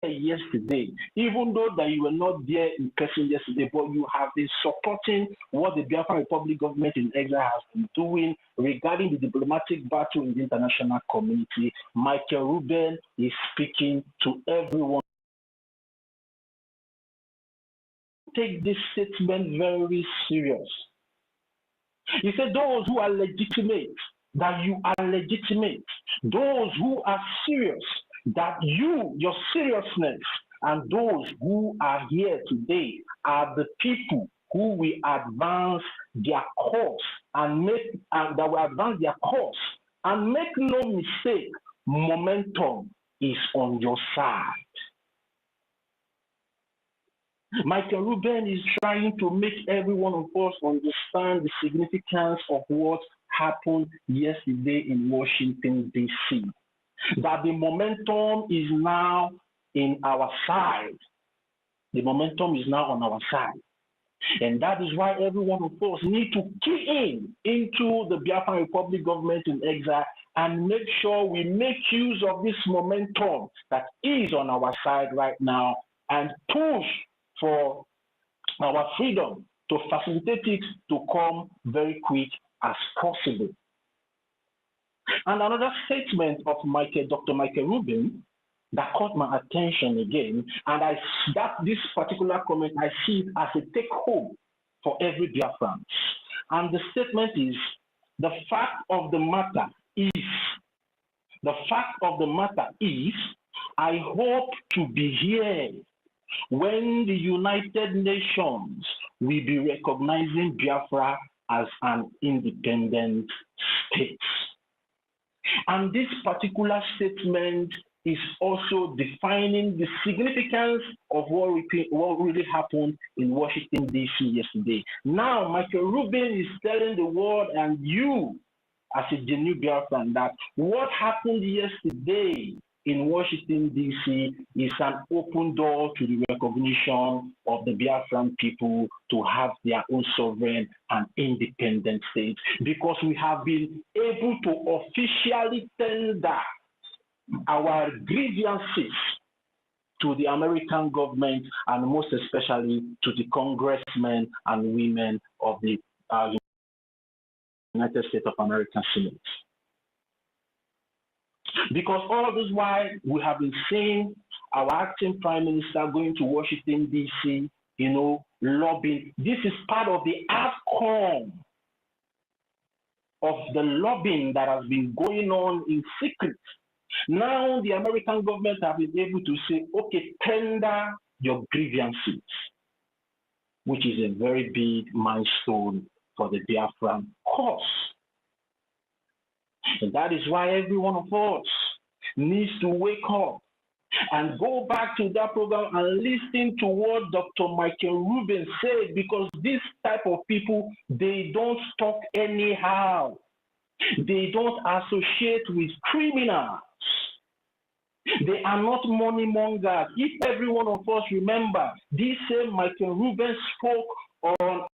yesterday, even though that you were not there in person yesterday, but you have been supporting what the Biafra Republic government in exile has been doing regarding the diplomatic battle in the international community. Michael Rubin is speaking to everyone. Take this statement very serious. He said, those who are legitimate, that you are legitimate. Those who are serious, that your seriousness, and those who are here today are the people who will advance their cause and that will advance their cause. And make no mistake, momentum is on your side. Michael Rubin is trying to make every one of us understand the significance of what happened yesterday in Washington, D.C. that the momentum is now in our side. The momentum is now on our side. And that is why every one of us need to key in into the Biafran Republic government in exile and make sure we make use of this momentum that is on our side right now and push for our freedom to facilitate it to come very quick as possible. And another statement of Dr. Michael Rubin that caught my attention again, and this particular comment, I see it as a take-home for every Biafran. And the statement is, the fact of the matter is, I hope to be here when the United Nations will be recognizing Biafra as an independent state. And this particular statement is also defining the significance of what really happened in Washington, D.C. yesterday. Now, Michael Rubin is telling the world and you, as a genuine Biafran, that what happened yesterday in Washington, D.C. is an open door to the recognition of the Biafran people to have their own sovereign and independent state, because we have been able to officially tender our grievances to the American government and most especially to the congressmen and women of the United States of America Senate. Because all this while we have been seeing our acting prime minister going to Washington, D.C., lobbying. This is part of the outcome of the lobbying that has been going on in secret. Now the American government have been able to say, okay, tender your grievances, which is a very big milestone for the Biafran cause. And that is why every one of us needs to wake up and go back to that program and listen to what Dr. Michael Rubin said, because this type of people, they don't talk anyhow. They don't associate with criminals. They are not money mongers. If every one of us remember, this same Michael Rubin spoke on,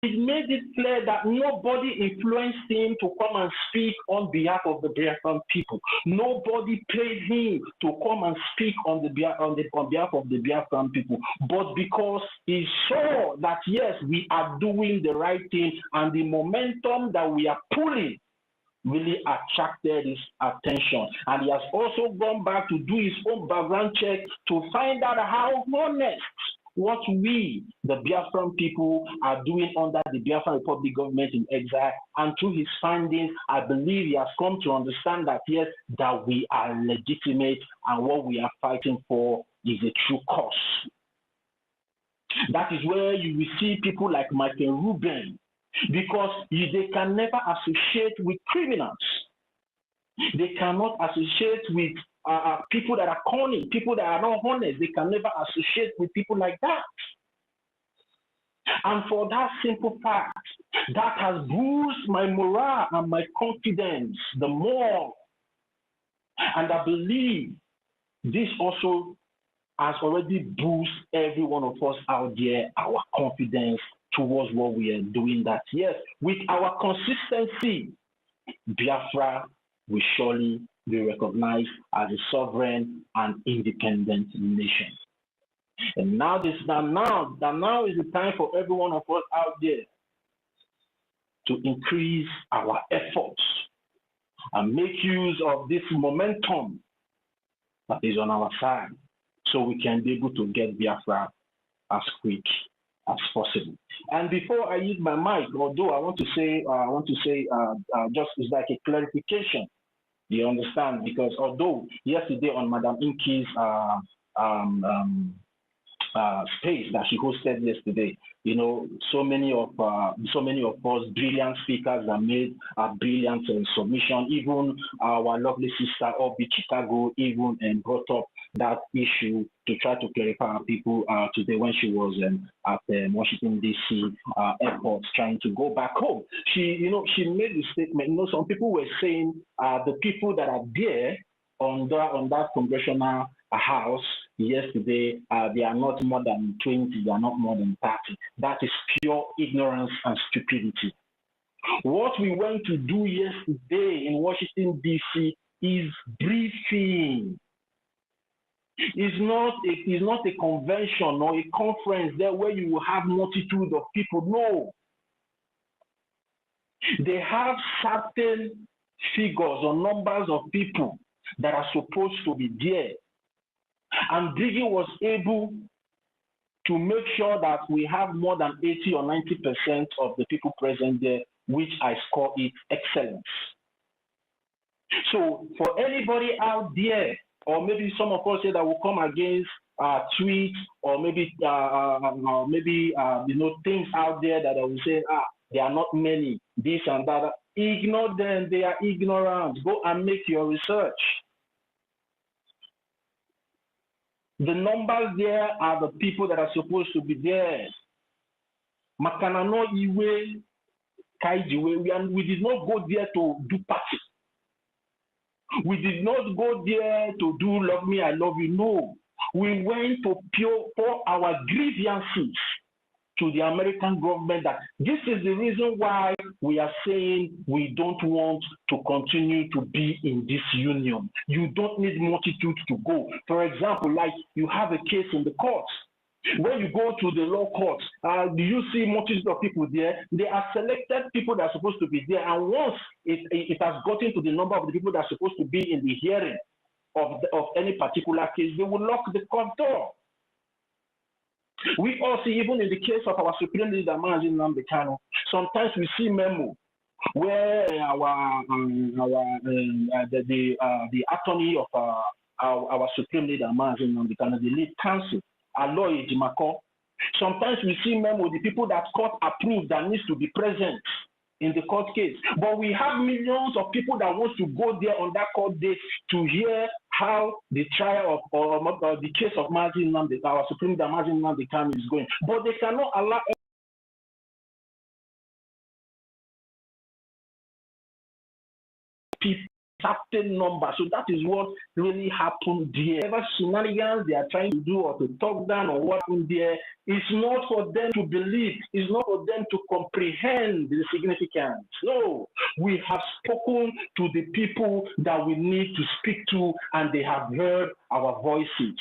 it made it clear that nobody influenced him to come and speak on behalf of the Biafran people. Nobody paid him to come and speak on behalf of the Biafran people. But because he saw that, yes, we are doing the right thing and the momentum that we are pulling really attracted his attention. And he has also gone back to do his own background check to find out how honest what we, the Biafran people, are doing under the Biafran Republic government in exile. And through his findings, I believe he has come to understand that, yes, that we are legitimate and what we are fighting for is a true cause. That is where you will see people like Michael Rubin, because they can never associate with criminals. They cannot associate with people that are cunning, people that are not honest. They can never associate with people like that. And for that simple fact, that has boosted my morale and my confidence the more. And I believe this also has already boosted every one of us out there, our confidence towards what we are doing, that yes, with our consistency, Biafra will surely be recognized as a sovereign and independent nation. And now is the time for every one of us out there to increase our efforts and make use of this momentum that is on our side, so we can be able to get Biafra as quick as possible. And before I use my mic, although I want to say just it's like a clarification. You understand? Because although yesterday on Madam Inky's space that she hosted yesterday, so many of us brilliant speakers that made a brilliant submission. Even our lovely sister Obi Chicago even brought up that issue to try to clarify our people today when she was at Washington, D.C. Airport trying to go back home. She made the statement, some people were saying the people that are there on that congressional house yesterday, they are not more than 20, they are not more than 30. That is pure ignorance and stupidity. What we went to do yesterday in Washington, D.C. is briefing. It's not a convention or a conference there where you will have multitude of people. No. They have certain figures or numbers of people that are supposed to be there. And BRGIE was able to make sure that we have more than 80 or 90% of the people present there, which I score it excellence. So for anybody out there, or maybe some of us here that will come against tweets, or maybe things out there that I will say, there are not many, this and that. Ignore them, they are ignorant. Go and make your research. The numbers there are the people that are supposed to be there. Makanano Iwe Kaijiwe, we did not go there to do party. We did not go there to do love me, I love you. No. We went to pour our grievances to the American government that this is the reason why we are saying we don't want to continue to be in this union. You don't need multitude to go. For example, like you have a case in the courts. When you go to the law courts, do you see multitude of people there? They are selected people that are supposed to be there. And once it has gotten to the number of the people that are supposed to be in the hearing of any particular case, they will lock the court door. We all see, even in the case of our Supreme Leader, Nnamdi Kanu, sometimes we see memo where the attorney of our Supreme Leader, Nnamdi Kanu, the lead counsel, Aloy Jimako. Sometimes we see memo, the people that court approved that needs to be present in the court case. But we have millions of people that want to go there on that court day to hear how the trial or the case of Nnamdi, our Supreme Leader Nnamdi Kanu is going. But they cannot allow people certain number. So that is what really happened there. Whatever shenanigans they are trying to do or to talk down or what in there, it's not for them to believe. It's not for them to comprehend the significance. No, we have spoken to the people that we need to speak to, and they have heard our voices.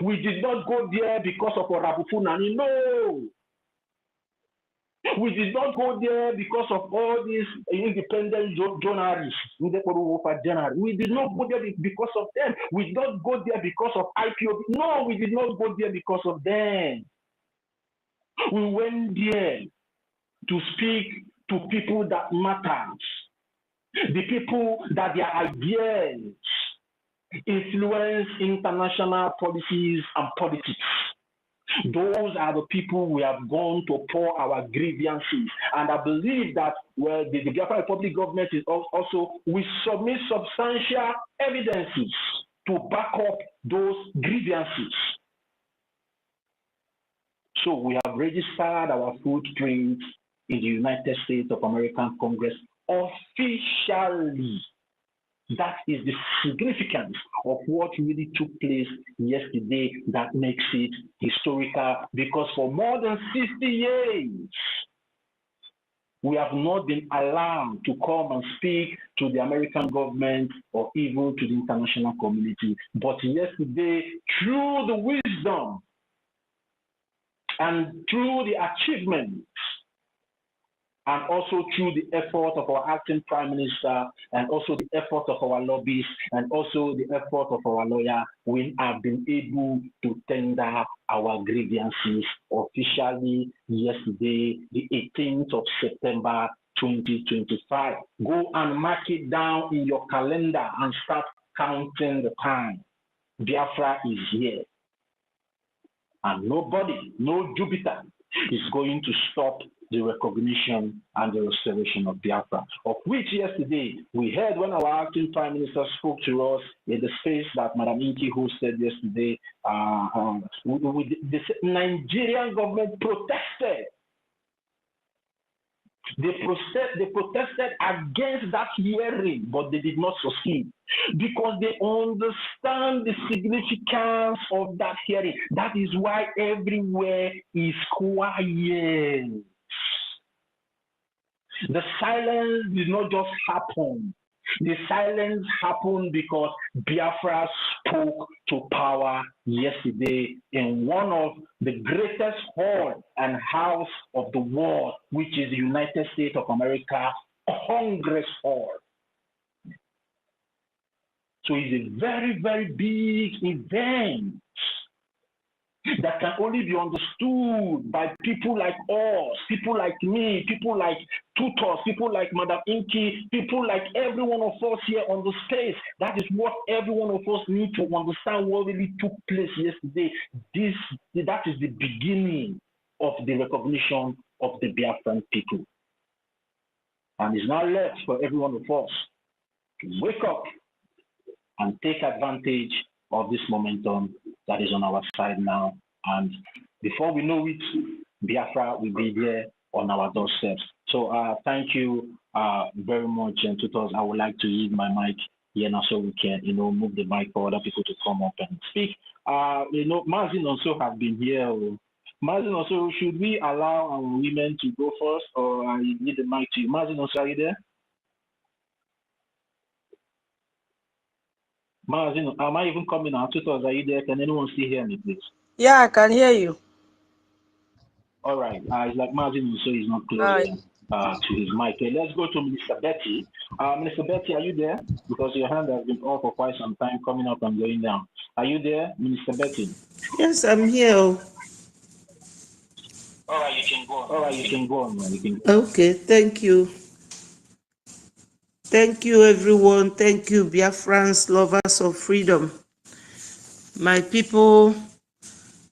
We did not go there because of Orabufunani. No. We did not go there because of all these independent journalists. We did not go there because of them. We did not go there because of IPOB. No, we did not go there because of them. We went there to speak to people that matter. The people that their ideas influence international policies and politics. Those are the people we have gone to pour our grievances. And I believe that the Biafra Republic government is also, we submit substantial evidences to back up those grievances. So we have registered our footprint in the United States of American Congress officially. That is the significance of what really took place yesterday that makes it historical, because for more than 60 years, we have not been allowed to come and speak to the American government or even to the international community. But yesterday, through the wisdom and through the achievements, and also through the effort of our acting prime minister, and also the effort of our lobbyists, and also the effort of our lawyer, we have been able to tender our grievances officially yesterday, the 18th of September 2025. Go and mark it down in your calendar and start counting the time. Biafra is here. And nobody, no Jupiter, is going to stop the recognition and the restoration of Biafra, of which yesterday we heard when our acting Prime Minister spoke to us in the space that Madam Inki hosted yesterday. The Nigerian government protested. They protested against that hearing, but they did not succeed because they understand the significance of that hearing. That is why everywhere is quiet. The silence did not just happen. The silence happened because Biafra spoke to power yesterday in one of the greatest hall and house of the world, which is the United States of America Congress Hall. So it's a very, very big event that can only be understood by people like us, people like me, people like tutors, people like Madam Inki, people like every one of us here on the space. That is what every one of us need to understand what really took place yesterday. That is the beginning of the recognition of the Biafran people. And it's now left for every one of us to wake up and take advantage of this momentum that is on our side now. And before we know it, Biafra will be there on our doorsteps. So thank you very much, and tutors. I would like to leave my mic here now so we can, move the mic for other people to come up and speak. Mazin also has been here. Mazin also, should we allow our women to go first, or I need the mic to you? Mazin also, are you there? Mazin, am I even coming out? Tutors, are you there? Can anyone still hear me, please? Yeah, I can hear you. All right. It's like Mazin also is not close to his mic. Okay, let's go to Minister Betty. Minister Betty, are you there? Because your hand has been off for quite some time, coming up and going down. Are you there, Minister Betty? Yes, I'm here. All right, you can go on. All right, you can go on. Okay, thank you. Thank you, everyone. Thank you, Biafrans, lovers of freedom. My people,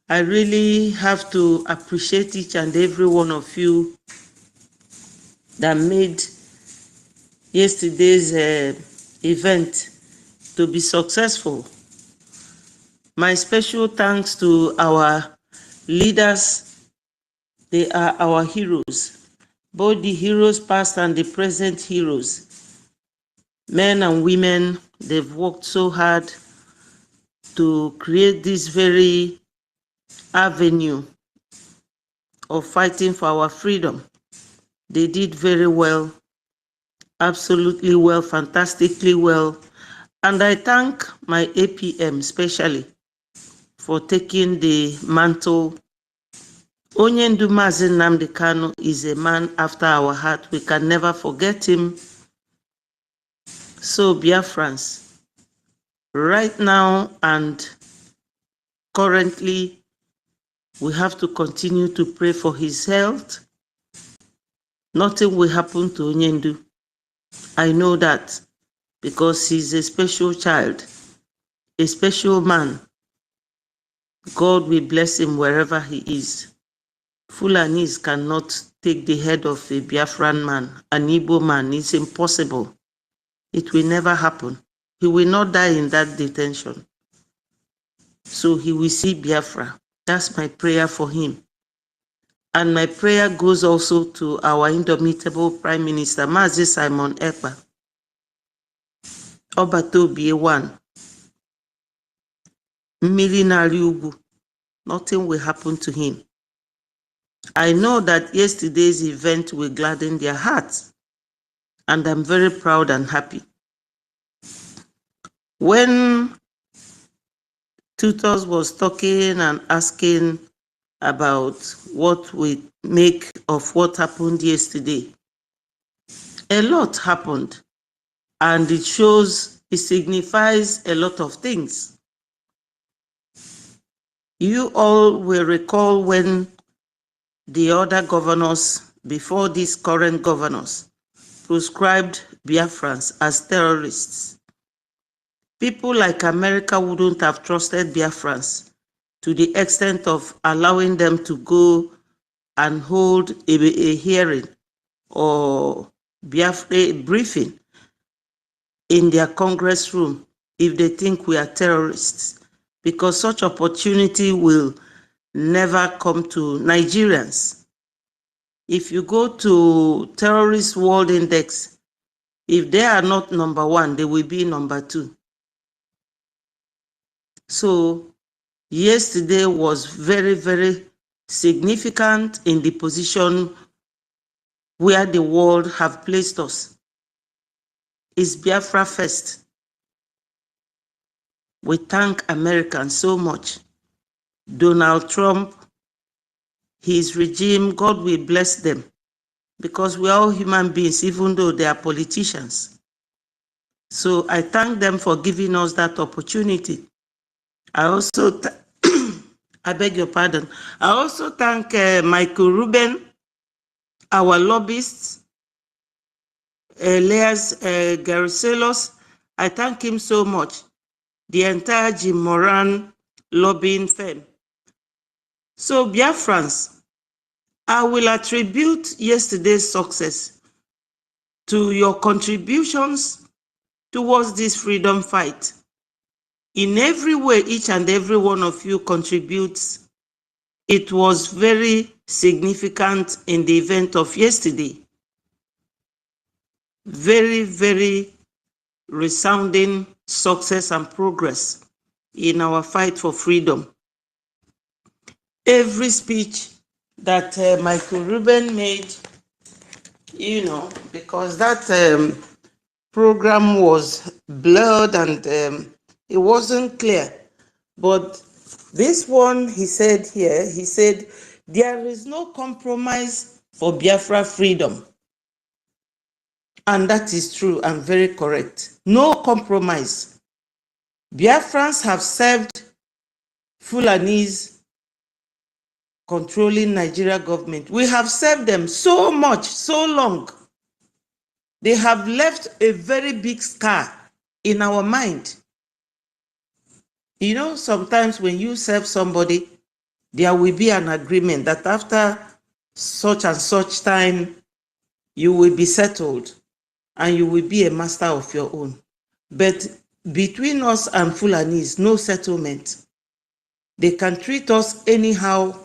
I really have to appreciate each and every one of you that made yesterday's event to be successful. My special thanks to our leaders. They are our heroes, both the heroes past and the present heroes. Men and women, they've worked so hard to create this very avenue of fighting for our freedom. They did very well, absolutely well, fantastically well. And I thank my APM especially for taking the mantle. Onyendu Mazi Nnamdi Kanu is a man after our heart. We can never forget him. So Biafrans, right now and currently, we have to continue to pray for his health. Nothing will happen to Onyendu. I know that because he's a special child, a special man. God will bless him wherever he is. Fulanis cannot take the head of a Biafran man, an Igbo man. It's impossible. It will never happen. He will not die in that detention. So he will see Biafra. That's my prayer for him. And my prayer goes also to our indomitable Prime Minister, Mazi Simon Ekpa. Obato BA1. Millinary Ugu. Nothing will happen to him. I know that yesterday's event will gladden their hearts. And I'm very proud and happy. When Tutors was talking and asking about what we make of what happened yesterday, a lot happened. And it signifies a lot of things. You all will recall when the other governors, before these current governors, proscribed Biafrans as terrorists. People like America wouldn't have trusted Biafrans to the extent of allowing them to go and hold a hearing or a briefing in their Congress room if they think we are terrorists, because such opportunity will never come to Nigerians. If you go to Terrorist World Index, if they are not number 1, they will be number 2. So yesterday was very, very significant in the position where the world have placed us. It's Biafra first. We thank Americans so much. Donald Trump, his regime, God will bless them, because we are all human beings, even though they are politicians. So I thank them for giving us that opportunity. I also, I beg your pardon, I also thank Michael Rubin, our lobbyists, Elias Garcelos. I thank him so much, the entire Jim Moran lobbying firm. So Biafrans, I will attribute yesterday's success to your contributions towards this freedom fight. In every way, each and every one of you contributes. It was very significant in the event of yesterday. Very, very resounding success and progress in our fight for freedom. Every speech that Michael Rubin made, you know, because that program was blurred and it wasn't clear. But this one, he said here, he said, there is no compromise for Biafra freedom. And that is true and very correct. No compromise. Biafrans have served Fulanese controlling Nigeria government. We have served them so much, so long. They have left a very big scar in our mind. You know, sometimes when you serve somebody, there will be an agreement that after such and such time, you will be settled and you will be a master of your own. But between us and Fulanese, no settlement. They can treat us anyhow,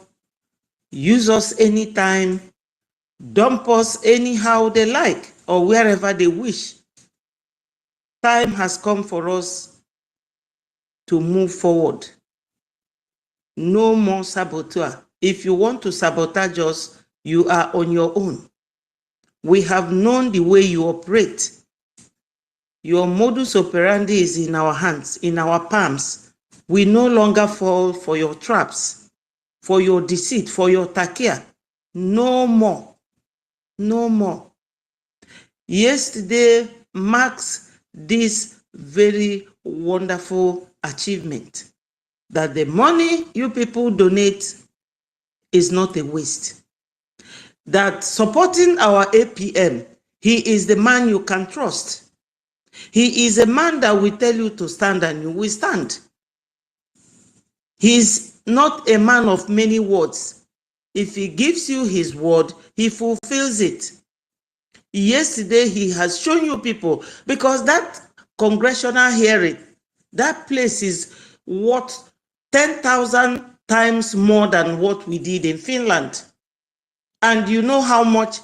use us anytime, dump us anyhow they like, or wherever they wish. Time has come for us to move forward. No more saboteur. If you want to sabotage us, you are on your own. We have known the way you operate. Your modus operandi is in our hands, in our palms. We no longer fall for your traps, for your deceit, for your takia. No more. No more. Yesterday marks this very wonderful achievement, that the money you people donate is not a waste. That supporting our APM, he is the man you can trust. He is a man that will tell you to stand and you will stand. He is not a man of many words. If he gives you his word, he fulfills it. Yesterday, he has shown you people, because that congressional hearing, that place is worth 10,000 times more than what we did in Finland. And you know how much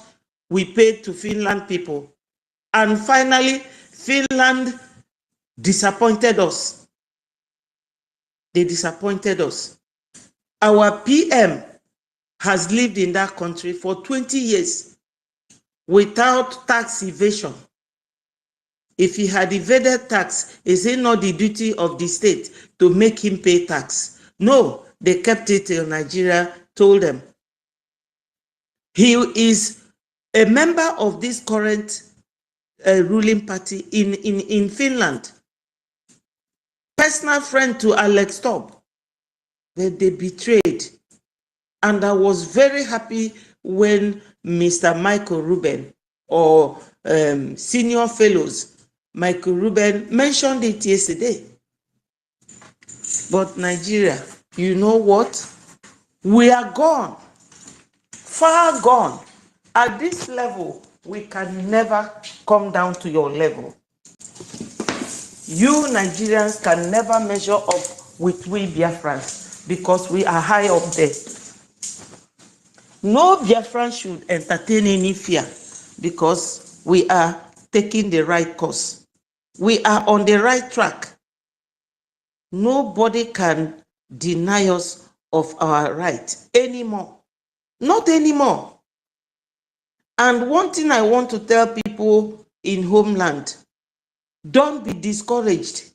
we paid to Finland people. And finally, Finland disappointed us. They disappointed us. Our PM has lived in that country for 20 years without tax evasion. If he had evaded tax, is it not the duty of the state to make him pay tax? No, they kept it till Nigeria told them. He is a member of this current ruling party in Finland. Personal friend to Alex Stubb. They betrayed. And I was very happy when Mr. Michael Rubin or senior fellows, Michael Rubin, mentioned it yesterday. But Nigeria, you know what? We are gone. far gone. At this level, we can never come down to your level. You Nigerians can never measure up with we Biafrans because we are high up there. No Biafran should entertain any fear because we are taking the right course. We are on the right track. Nobody can deny us of our right anymore. Not anymore. And one thing I want to tell people in homeland, don't be discouraged.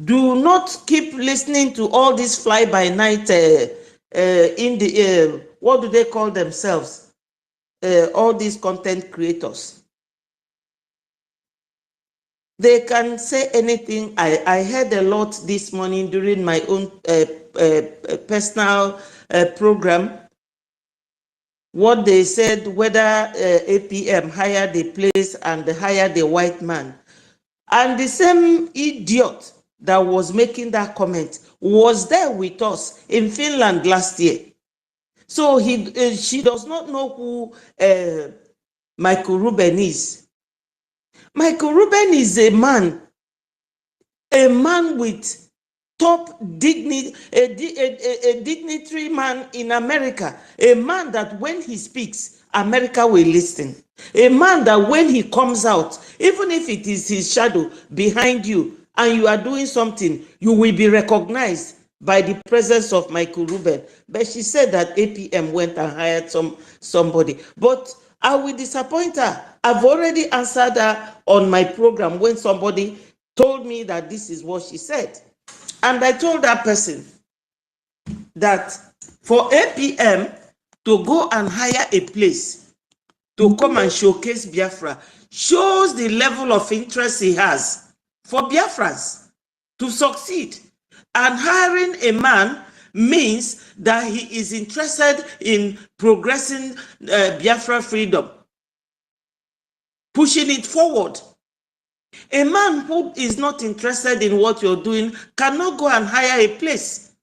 Do not keep listening to all these fly-by-night in the what do they call themselves? All these content creators. They can say anything. I heard a lot this morning during my own personal program. What they said, whether APM hired the place and hired the white man. And the same idiot that was making that comment was there with us in Finland last year. So she does not know who Michael Rubin is. Michael Rubin is a man with top dignity, a dignitary man in America, a man that when he speaks, America will listen. A man that when he comes out, even if it is his shadow behind you and you are doing something, you will be recognized by the presence of Michael Rubin. But she said that APM went and hired somebody. But I will disappoint her. I've already answered her on my program when somebody told me that this is what she said. And I told that person that for APM to go and hire a place to come and showcase Biafra shows the level of interest he has for Biafrans to succeed. And hiring a man means that he is interested in progressing Biafra freedom, pushing it forward. A man who is not interested in what you're doing cannot go and hire a place.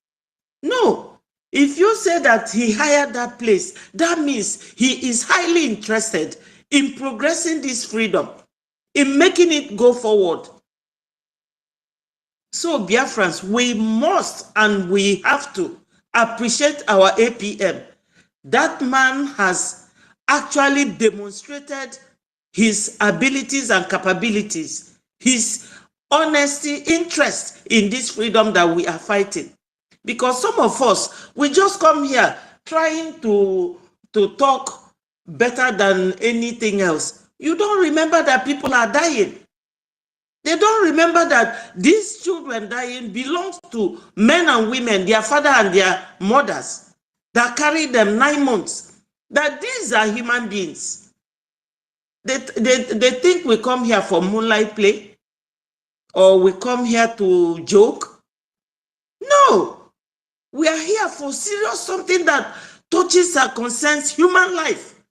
No. If you say that he hired that place, that means he is highly interested in progressing this freedom, in making it go forward. So, Biafrans, we must and we have to appreciate our APM. That man has actually demonstrated his abilities and capabilities, his honesty, interest in this freedom that we are fighting. Because some of us, we just come here trying to talk better than anything else. You don't remember that people are dying. They don't remember that these children dying belongs to men and women, their father and their mothers that carried them 9 months. That these are human beings. They think we come here for moonlight play or we come here to joke. No. We are here for serious something that touches and concerns human life.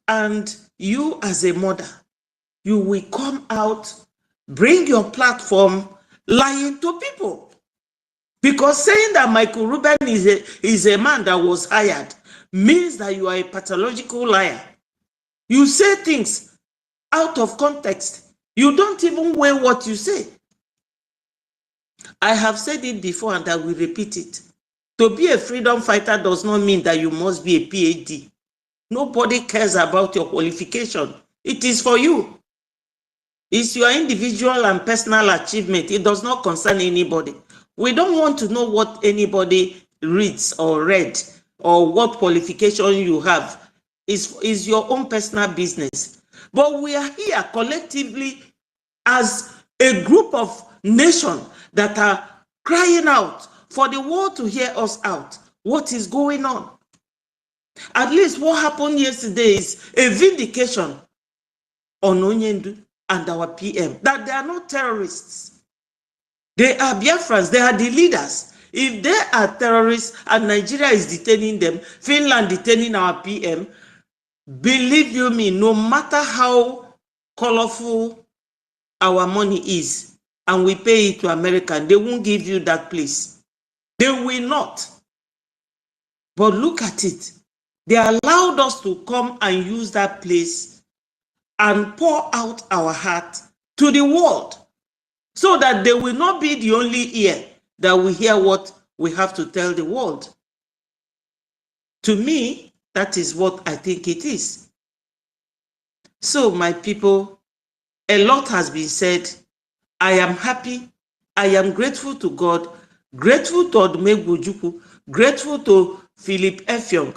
And you as a mother, you will come out, bring your platform, lying to people. Because saying that Michael Rubin is a man that was hired means that you are a pathological liar. You say things out of context. You don't even weigh what you say. I have said it before and I will repeat it. To be a freedom fighter does not mean that you must be a PhD. Nobody cares about your qualification. It is for you. It's your individual and personal achievement. It does not concern anybody. We don't want to know what anybody reads or read or what qualification you have. It's your own personal business. But we are here collectively as a group of nations that are crying out for the world to hear us out. What is going on? At least what happened yesterday is a vindication on Onyendu and our PM, that they are not terrorists. They are Biafrans, they are the leaders. If they are terrorists and Nigeria is detaining them, Finland detaining our PM, believe you me, no matter how colorful our money is, and we pay it to America, they won't give you that place. They will not. But look at it. They allowed us to come and use that place and pour out our heart to the world, so that they will not be the only ear that will hear what we have to tell the world. To me, that is what I think it is. So, my people, a lot has been said. I am happy. I am grateful to God, grateful to Odumegwu, grateful to Philip Effiong,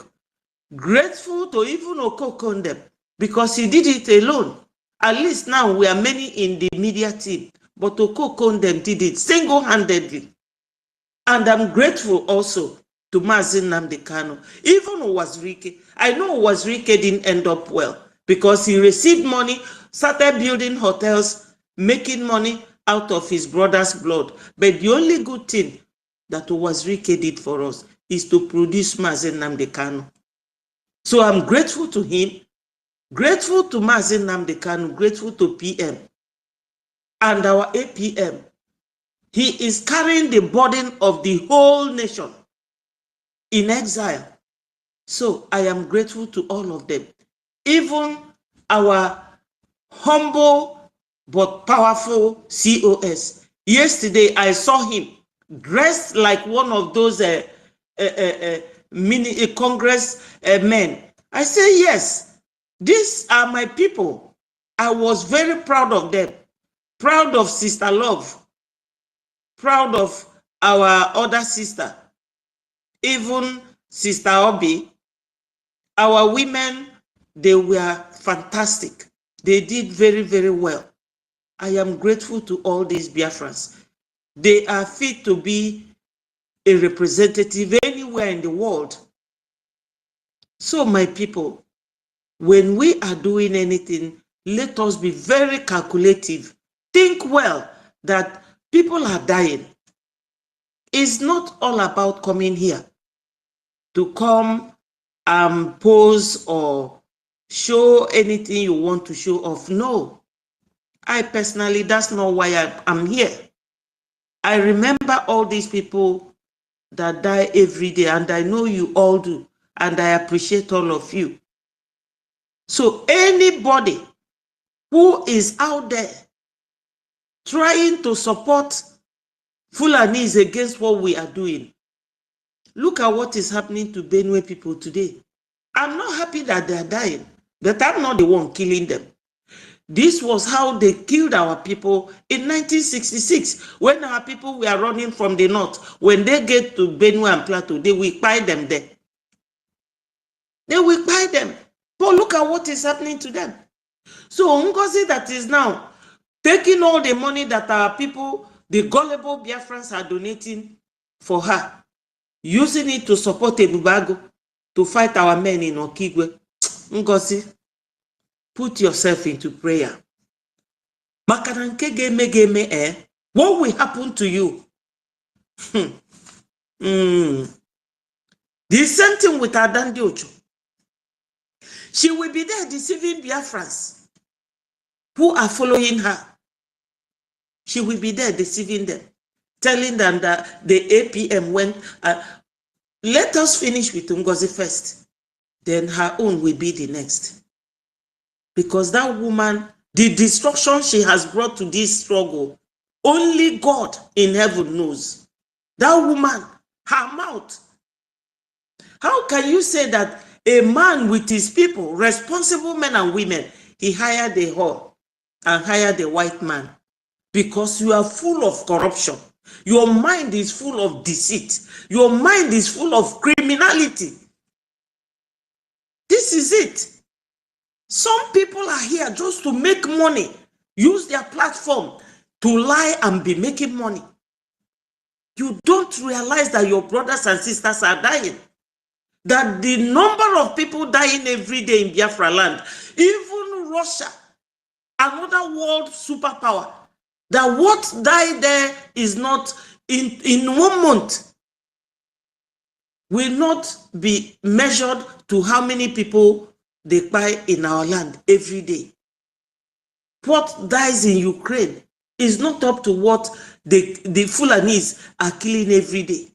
grateful to even Okokondem, because he did it alone. At least now we are many in the media team, but Okokondem did it single-handedly. And I'm grateful also to Mazin Nnamdi Kanu. Even Uwazirike, I know Uwazirike didn't end up well, because he received money, started building hotels, making money out of his brother's blood. But the only good thing that Uwazirike did for us is to produce Mazin Nnamdi Kanu. So I'm grateful to him, grateful to Mazin Nnamdi Kanu, grateful to PM and our APM. He is carrying the burden of the whole nation in exile. So I am grateful to all of them. Even our humble but powerful COS. Yesterday I saw him dressed like one of those mini Congress men. I say, yes, these are my people. I was very proud of them. Proud of Sister Love. Proud of our other sister. Even Sister Obi. Our women, they were fantastic. They did very, very well. I am grateful to all these Biafrans. They are fit to be a representative anywhere in the world. So, my people, when we are doing anything, let us be very calculative. Think well that people are dying. It's not all about coming here to come and pose or show anything you want to show off. No, I personally, that's not why I'm here. I remember all these people that die every day, and I know you all do, and I appreciate all of you. So anybody who is out there trying to support Fulanis against what we are doing, look at what is happening to Benue people today. I'm not happy that they are dying, but I'm not the one killing them. This was how they killed our people in 1966, when our people were running from the north. When they get to Benue and Plateau, they will buy them there. They will buy them. But look at what is happening to them. So NGOZI that is now taking all the money that our people, the gullible Biafrans, are donating for her, using it to support Ebubago, to fight our men in Okigwe. NGOZI, put yourself into prayer. What will happen to you? The same thing with Adandi Ocho. She will be there deceiving Biafrans who are following her. She will be there deceiving them, telling them that the APM went. Let us finish with NGOZI first. Then her own will be the next. Because that woman, the destruction she has brought to this struggle, only God in heaven knows. That woman, her mouth. How can you say that a man with his people, responsible men and women, he hired a whore and hired a white man? Because you are full of corruption. Your mind is full of deceit. Your mind is full of criminality. This is it. Some people are here just to make money, use their platform to lie and be making money. You don't realize that your brothers and sisters are dying. That the number of people dying every day in Biafra land, even Russia, another world superpower, that what died there is not in 1 month, will not be measured to how many people they buy in our land every day. What dies in Ukraine is not up to what the Fulanis are killing every day.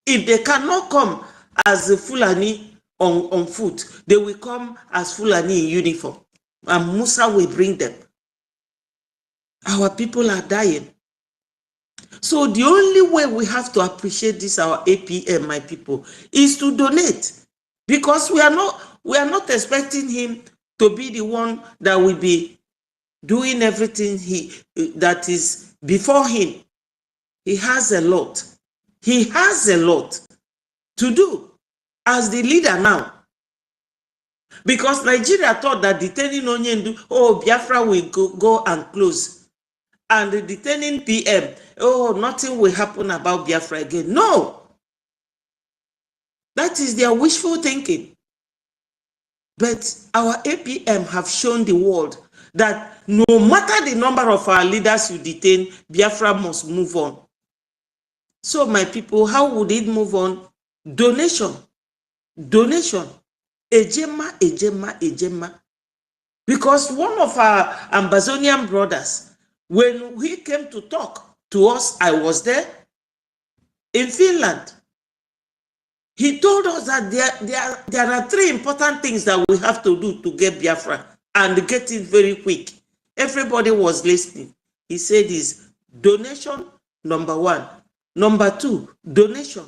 If they cannot come as a Fulani on foot. They will come as Fulani in uniform. And Musa will bring them. Our people are dying. So the only way we have to appreciate this, our APM, my people, is to donate. Because we are not expecting him to be the one that will be doing everything that is before him. He has a lot. He has a lot to do as the leader now. Because Nigeria thought that detaining Onyendu, oh, Biafra will go and close. And the detaining PM, oh, nothing will happen about Biafra again. No. That is their wishful thinking. But our APM have shown the world that no matter the number of our leaders you detain, Biafra must move on. So, my people, how would it move on? Donation. Donation. Ejema, ejema, ejema. Because one of our Ambazonian brothers, when he came to talk to us, I was there, in Finland, he told us that there are 3 important things that we have to do to get Biafra and get it very quick. Everybody was listening. He said is donation, number 1. Number 2, donation.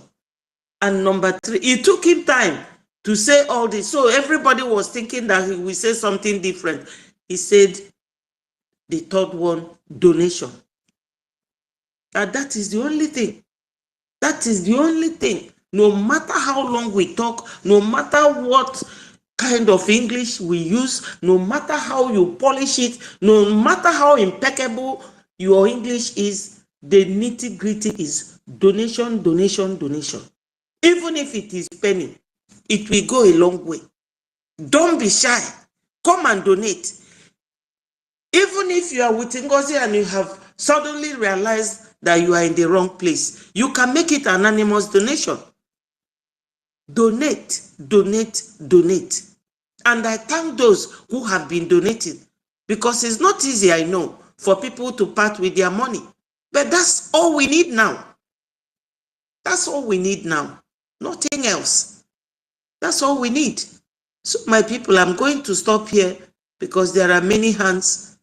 And number 3, it took him time to say all this. So everybody was thinking that he will say something different. He said the 3rd one, donation. And that is the only thing. That is the only thing. No matter how long we talk, no matter what kind of English we use, no matter how you polish it, no matter how impeccable your English is, the nitty-gritty is donation, donation, donation. Even if it is penny, it will go a long way. Don't be shy. Come and donate. Even if you are with NGOZI and you have suddenly realized that you are in the wrong place, you can make it an anonymous donation. Donate, donate, donate. And I thank those who have been donating, because it's not easy, I know, for people to part with their money. But that's all we need now. That's all we need now. Nothing else. That's all we need. So, my people, I'm going to stop here because there are many hands